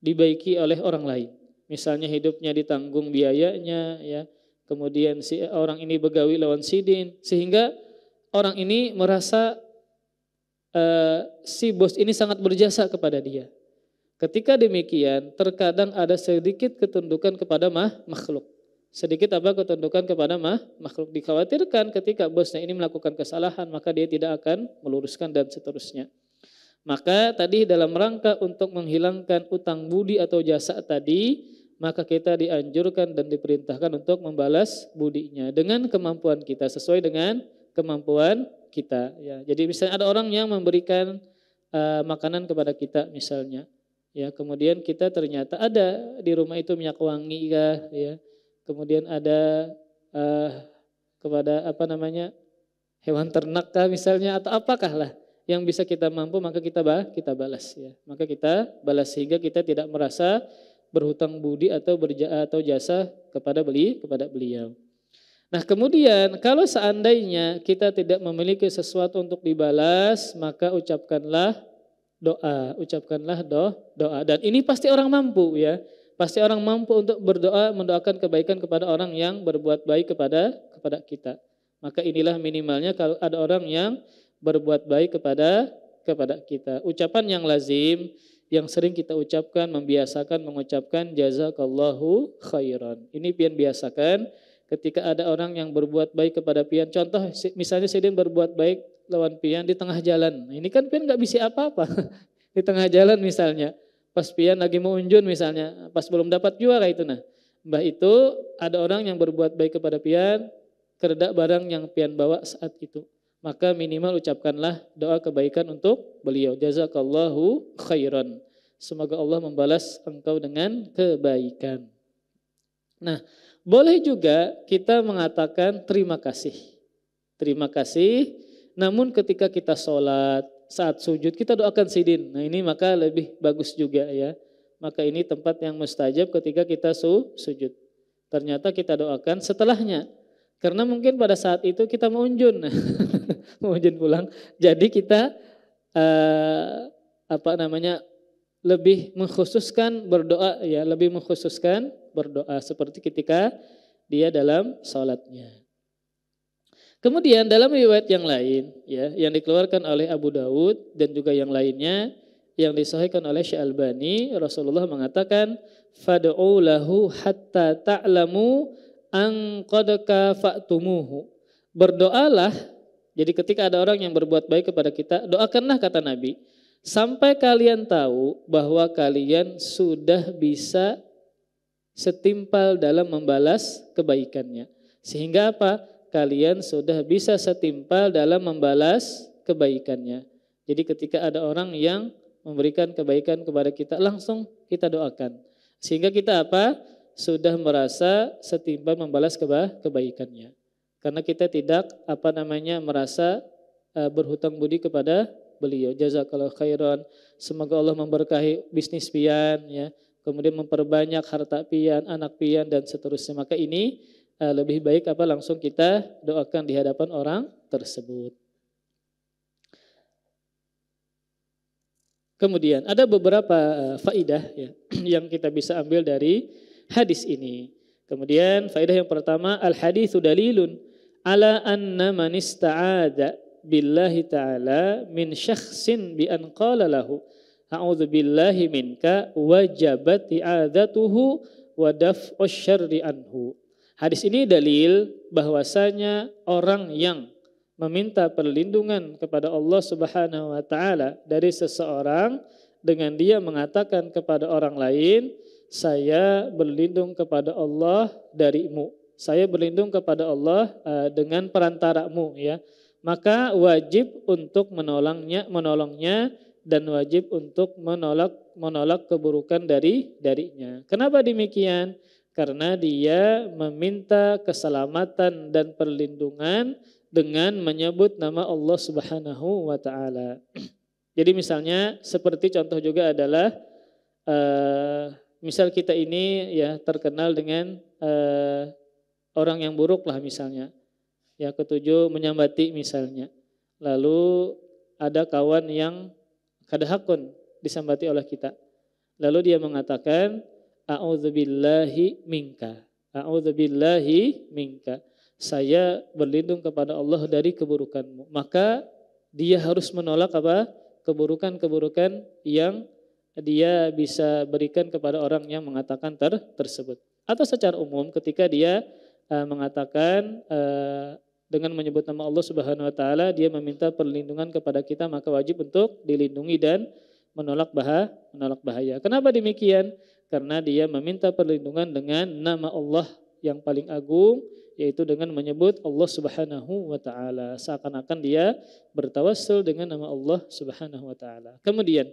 dibaiki oleh orang lain. Misalnya hidupnya ditanggung biayanya, ya. Kemudian si orang ini begawi lawan sidin, sehingga orang ini merasa si bos ini sangat berjasa kepada dia. Ketika demikian, terkadang ada sedikit ketundukan kepada makhluk. Sedikit apa ketundukan kepada makhluk. Dikhawatirkan ketika bosnya ini melakukan kesalahan, maka dia tidak akan meluruskan dan seterusnya. Maka tadi dalam rangka untuk menghilangkan utang budi atau jasa tadi, maka kita dianjurkan dan diperintahkan untuk membalas budinya dengan kemampuan kita, sesuai dengan kemampuan kita. Ya, jadi misalnya ada orang yang memberikan makanan kepada kita misalnya. Ya, kemudian kita ternyata ada di rumah itu minyak wangi kah, ya. Kemudian ada kepada hewan ternak kah misalnya, atau apakah lah yang bisa kita mampu, maka kita balas, ya. Maka kita balas sehingga kita tidak merasa berhutang budi atau atau jasa kepada beliau. Nah, kemudian kalau seandainya kita tidak memiliki sesuatu untuk dibalas, maka ucapkanlah doa. Dan ini pasti orang mampu ya. Pasti orang mampu untuk berdoa, mendoakan kebaikan kepada orang yang berbuat baik kepada kita. Maka inilah minimalnya kalau ada orang yang berbuat baik kepada kita. Ucapan yang lazim, yang sering kita ucapkan, membiasakan mengucapkan jazakallahu khairan. Ini pian biasakan ketika ada orang yang berbuat baik kepada pian. Contoh misalnya Sidin berbuat baik lawan pian di tengah jalan. Ini kan pian gak bisa apa-apa. Di tengah jalan misalnya. Pas pian lagi mau unjun misalnya. Pas belum dapat juara itu nah. Mbah itu ada orang yang berbuat baik kepada pian. Keredak barang yang pian bawa saat itu. Maka minimal ucapkanlah doa kebaikan untuk beliau. Jazakallahu khairan. Semoga Allah membalas engkau dengan kebaikan. Nah, boleh juga kita mengatakan terima kasih. Terima kasih. Namun ketika kita sholat, saat sujud kita doakan sidin. Nah ini maka lebih bagus juga ya. Maka ini tempat yang mustajab ketika kita sujud. Ternyata kita doakan setelahnya. Karena mungkin pada saat itu kita mau unjun. Mau unjun pulang. Jadi kita lebih mengkhususkan berdoa ya, lebih mengkhususkan berdoa seperti ketika dia dalam salatnya. Kemudian dalam riwayat yang lain ya, yang dikeluarkan oleh Abu Dawud dan juga yang lainnya yang disahihkan oleh Syekh Albani, Rasulullah mengatakan fad'u lahu hatta ta'lamu an qad kafa'tumuhu. Berdoalah, jadi ketika ada orang yang berbuat baik kepada kita, doakanlah kata Nabi sampai kalian tahu bahwa kalian sudah bisa setimpal dalam membalas kebaikannya. Sehingga apa? Kalian sudah bisa setimpal dalam membalas kebaikannya. Jadi ketika ada orang yang memberikan kebaikan kepada kita, langsung kita doakan. Sehingga kita apa? Sudah merasa setimpal membalas kebaikannya. Karena kita tidak merasa berhutang budi kepada beliau. Jazakallahu khairan. Semoga Allah memberkahi bisnis pian ya. Kemudian memperbanyak harta pian, anak pian dan seterusnya. Maka ini lebih baik langsung kita doakan di hadapan orang tersebut. Kemudian ada beberapa faidah ya, yang kita bisa ambil dari hadis ini. Kemudian faidah yang pertama, al-haditsu dalilun ala anna man ista'adha billahi ta'ala min syakhsin bi an qala lahu a'udzu billahi minka wajabat i'adzatuhu wa daf'u syarri anhu. Hadis ini dalil bahwasanya orang yang meminta perlindungan kepada Allah Subhanahu wa taala dari seseorang dengan dia mengatakan kepada orang lain, saya berlindung kepada Allah darimu. Saya berlindung kepada Allah dengan perantaramu ya. Maka wajib untuk menolongnya dan wajib untuk menolak keburukan darinya. Kenapa demikian? Karena dia meminta keselamatan dan perlindungan dengan menyebut nama Allah Subhanahu wa taala. Jadi misalnya seperti contoh juga adalah misal kita ini ya terkenal dengan orang yang buruk lah misalnya. Ya ketujuh menyambati misalnya. Lalu ada kawan yang kadahakun disambati oleh kita. Lalu dia mengatakan a'udzubillahi minka. A'udzubillahi minka. Saya berlindung kepada Allah dari keburukanmu. Maka dia harus menolak keburukan-keburukan yang dia bisa berikan kepada orang yang mengatakan tersebut. Atau secara umum ketika dia mengatakan dengan menyebut nama Allah Subhanahu wa taala, dia meminta perlindungan kepada kita, maka wajib untuk dilindungi dan menolak bahaya. Kenapa demikian? Karena dia meminta perlindungan dengan nama Allah yang paling agung, yaitu dengan menyebut Allah Subhanahu wa taala. Seakan-akan dia bertawassul dengan nama Allah Subhanahu wa taala. Kemudian,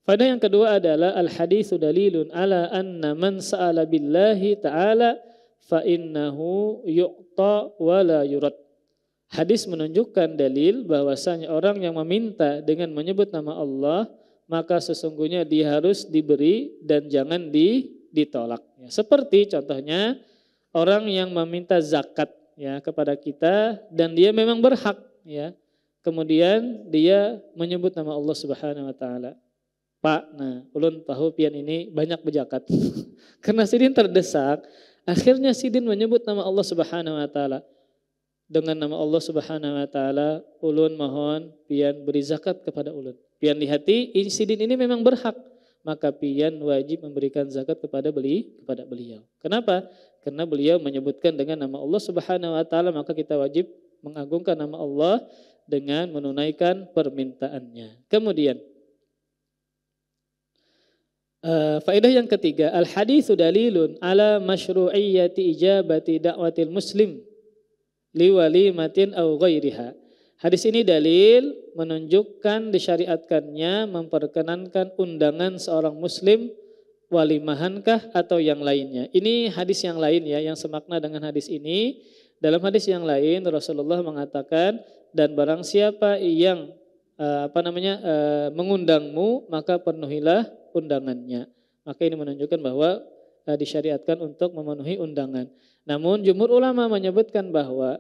faedah yang kedua adalah al-haditsu dalilun ala anna man sa'ala billahi ta'ala fa innahu yu'ta wa la yurad. Hadis menunjukkan dalil bahwasanya orang yang meminta dengan menyebut nama Allah, maka sesungguhnya dia harus diberi dan jangan ditolak. Ya, seperti contohnya orang yang meminta zakat ya kepada kita dan dia memang berhak ya. Kemudian dia menyebut nama Allah Subhanahu wa taala. Pak, nah ulun tahu pian ini banyak berzakat. Karena sidin terdesak, akhirnya sidin menyebut nama Allah Subhanahu wa taala. Dengan nama Allah Subhanahu wa taala, ulun mohon pian beri zakat kepada ulun. Pian di hati, sidin ini memang berhak, maka pian wajib memberikan zakat kepada beliau. Kenapa? Karena beliau menyebutkan dengan nama Allah Subhanahu wa taala, maka kita wajib mengagungkan nama Allah dengan menunaikan permintaannya. Kemudian faedah yang ketiga, al-haditsu dalilun ala masyru'iyyati ijabati da'watil muslim liwalimatin aw ghairiha. Hadis ini dalil menunjukkan disyariatkannya memperkenankan undangan seorang muslim walimahankah atau yang lainnya. Ini hadis yang lain ya yang semakna dengan hadis ini. Dalam hadis yang lain Rasulullah mengatakan dan barang siapa yang mengundangmu maka penuhilah undangannya. Maka ini menunjukkan bahwa disyariatkan untuk memenuhi undangan. Namun jumhur ulama menyebutkan bahwa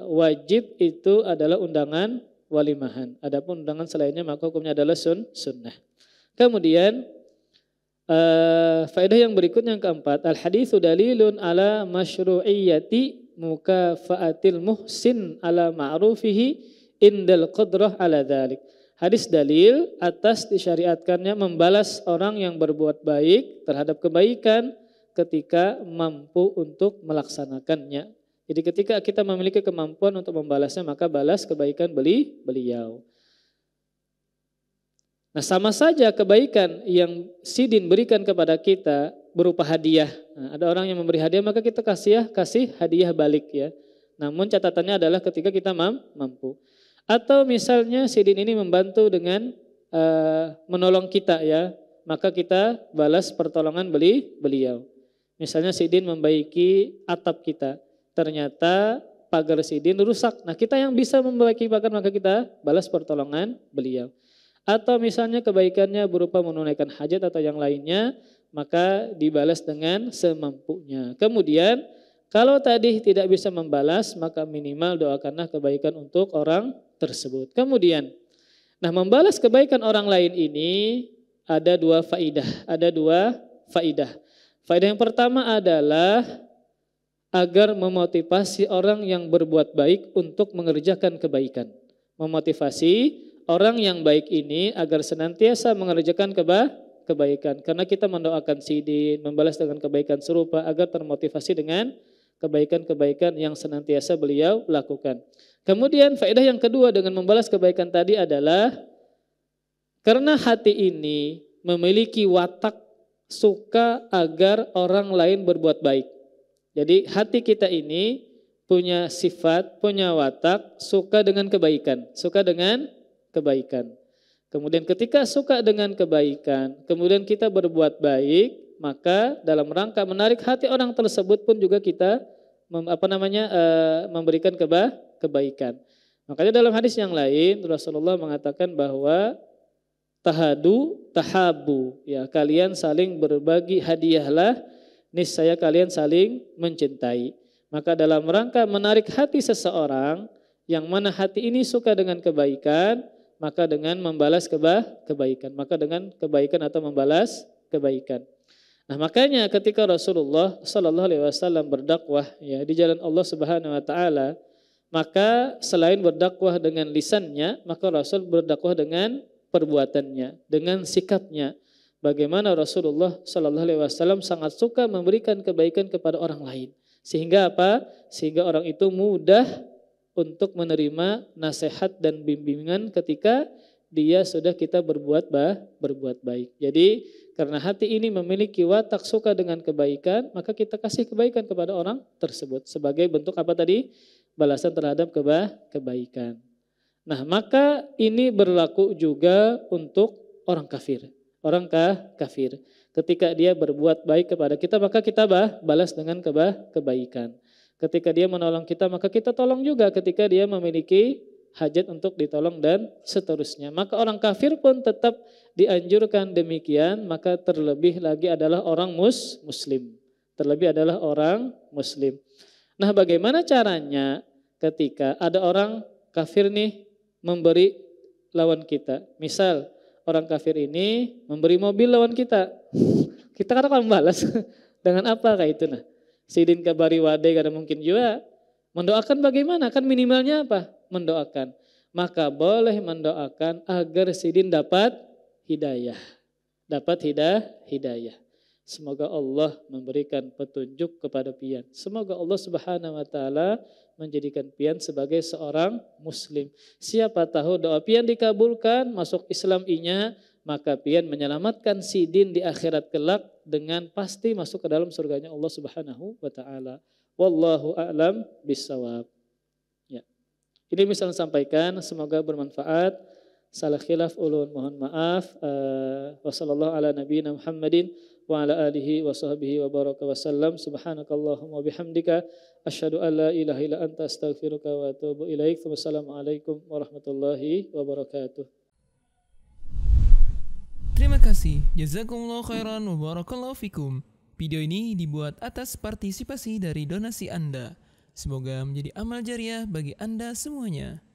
wajib itu adalah undangan walimahan. Adapun undangan selainnya maka hukumnya adalah sunnah. Kemudian faedah yang berikutnya yang keempat, al haditsu dalilun ala masyru'iyyati mukafaatil muhsin ala ma'rufihi indal qadrah ala dzalik. Hadis dalil atas disyariatkannya membalas orang yang berbuat baik terhadap kebaikan ketika mampu untuk melaksanakannya. Jadi ketika kita memiliki kemampuan untuk membalasnya maka balas kebaikan beliau. Nah sama saja kebaikan yang sidin berikan kepada kita berupa hadiah. Nah, ada orang yang memberi hadiah maka kita kasih hadiah balik ya. Namun catatannya adalah ketika kita mampu. Atau misalnya sidin ini membantu dengan menolong kita ya, maka kita balas pertolongan beliau. Misalnya sidin membaiki atap kita, ternyata pagar sidin rusak. Nah kita yang bisa membaiki pagar maka kita balas pertolongan beliau. Atau misalnya kebaikannya berupa menunaikan hajat atau yang lainnya, maka dibalas dengan semampunya. Kemudian kalau tadi tidak bisa membalas, maka minimal doakanlah kebaikan untuk orang tersebut. Kemudian, nah membalas kebaikan orang lain ini ada dua faidah. Faidah yang pertama adalah agar memotivasi orang yang berbuat baik untuk mengerjakan kebaikan. Memotivasi orang yang baik ini agar senantiasa mengerjakan kebaikan. Karena kita mendoakan sidin, membalas dengan kebaikan serupa agar termotivasi dengan kebaikan-kebaikan yang senantiasa beliau lakukan. Kemudian faedah yang kedua dengan membalas kebaikan tadi adalah karena hati ini memiliki watak suka agar orang lain berbuat baik. Jadi hati kita ini punya sifat, punya watak suka dengan kebaikan, Kemudian ketika suka dengan kebaikan, kemudian kita berbuat baik, maka dalam rangka menarik hati orang tersebut pun juga kita memberikan kebaikan. Makanya dalam hadis yang lain Rasulullah mengatakan bahwa tahabu, ya kalian saling berbagi hadiahlah, niscaya kalian saling mencintai. Maka dalam rangka menarik hati seseorang yang mana hati ini suka dengan kebaikan, maka dengan membalas kebaikan, maka dengan kebaikan atau membalas kebaikan. Nah makanya ketika Rasulullah Sallallahu Alaihi Wasallam berdakwah ya di jalan Allah Subhanahu Wa Taala, maka selain berdakwah dengan lisannya, maka Rasul berdakwah dengan perbuatannya, dengan sikapnya. Bagaimana Rasulullah Sallallahu Alaihi Wasallam sangat suka memberikan kebaikan kepada orang lain, sehingga apa? Sehingga orang itu mudah untuk menerima nasihat dan bimbingan ketika dia sudah kita berbuat baik. Jadi karena hati ini memiliki watak suka dengan kebaikan, maka kita kasih kebaikan kepada orang tersebut sebagai bentuk apa tadi? Balasan terhadap kebaikan. Nah, maka ini berlaku juga untuk orang kafir. Orang kafir. Ketika dia berbuat baik kepada kita, maka kita balas dengan kebaikan. Ketika dia menolong kita, maka kita tolong juga ketika dia memiliki hajat untuk ditolong dan seterusnya. Maka orang kafir pun tetap dianjurkan demikian, maka terlebih lagi adalah orang muslim. Terlebih adalah orang muslim. Nah, bagaimana caranya ketika ada orang kafir nih memberi lawan kita? Misal orang kafir ini memberi mobil lawan kita. Kita kan akan membalas dengan apa kayak itu nah. Sidin kabari wade kada mungkin juga. Mendoakan bagaimana? Kan minimalnya apa? Mendoakan. Maka boleh mendoakan agar Sidin dapat hidayah. Dapat hidayah. Semoga Allah memberikan petunjuk kepada pian. Semoga Allah Subhanahu wa taala menjadikan pian sebagai seorang muslim. Siapa tahu doa pian dikabulkan, masuk Islam inya, maka pian menyelamatkan Sidin di akhirat kelak dengan pasti masuk ke dalam surganya Allah Subhanahu wa taala. Wallahu a'lam bissawab. Ya. Ini misalnya sampaikan, semoga bermanfaat. Salah khilaf ulun mohon maaf. Wassallallahu ala nabiyina Muhammadin wa ala alihi wa sahbihi wa baraka wa sallam. Subhanakallahumma bihamdika asyhadu an la ilaha illa anta astaghfiruka wa atubu ilaik. Wassalamualaikum warahmatullahi wabarakatuh. Terima kasih. Jazakumullah khairan wa barakallahu fikum. Video ini dibuat atas partisipasi dari donasi Anda. Semoga menjadi amal jariah bagi Anda semuanya.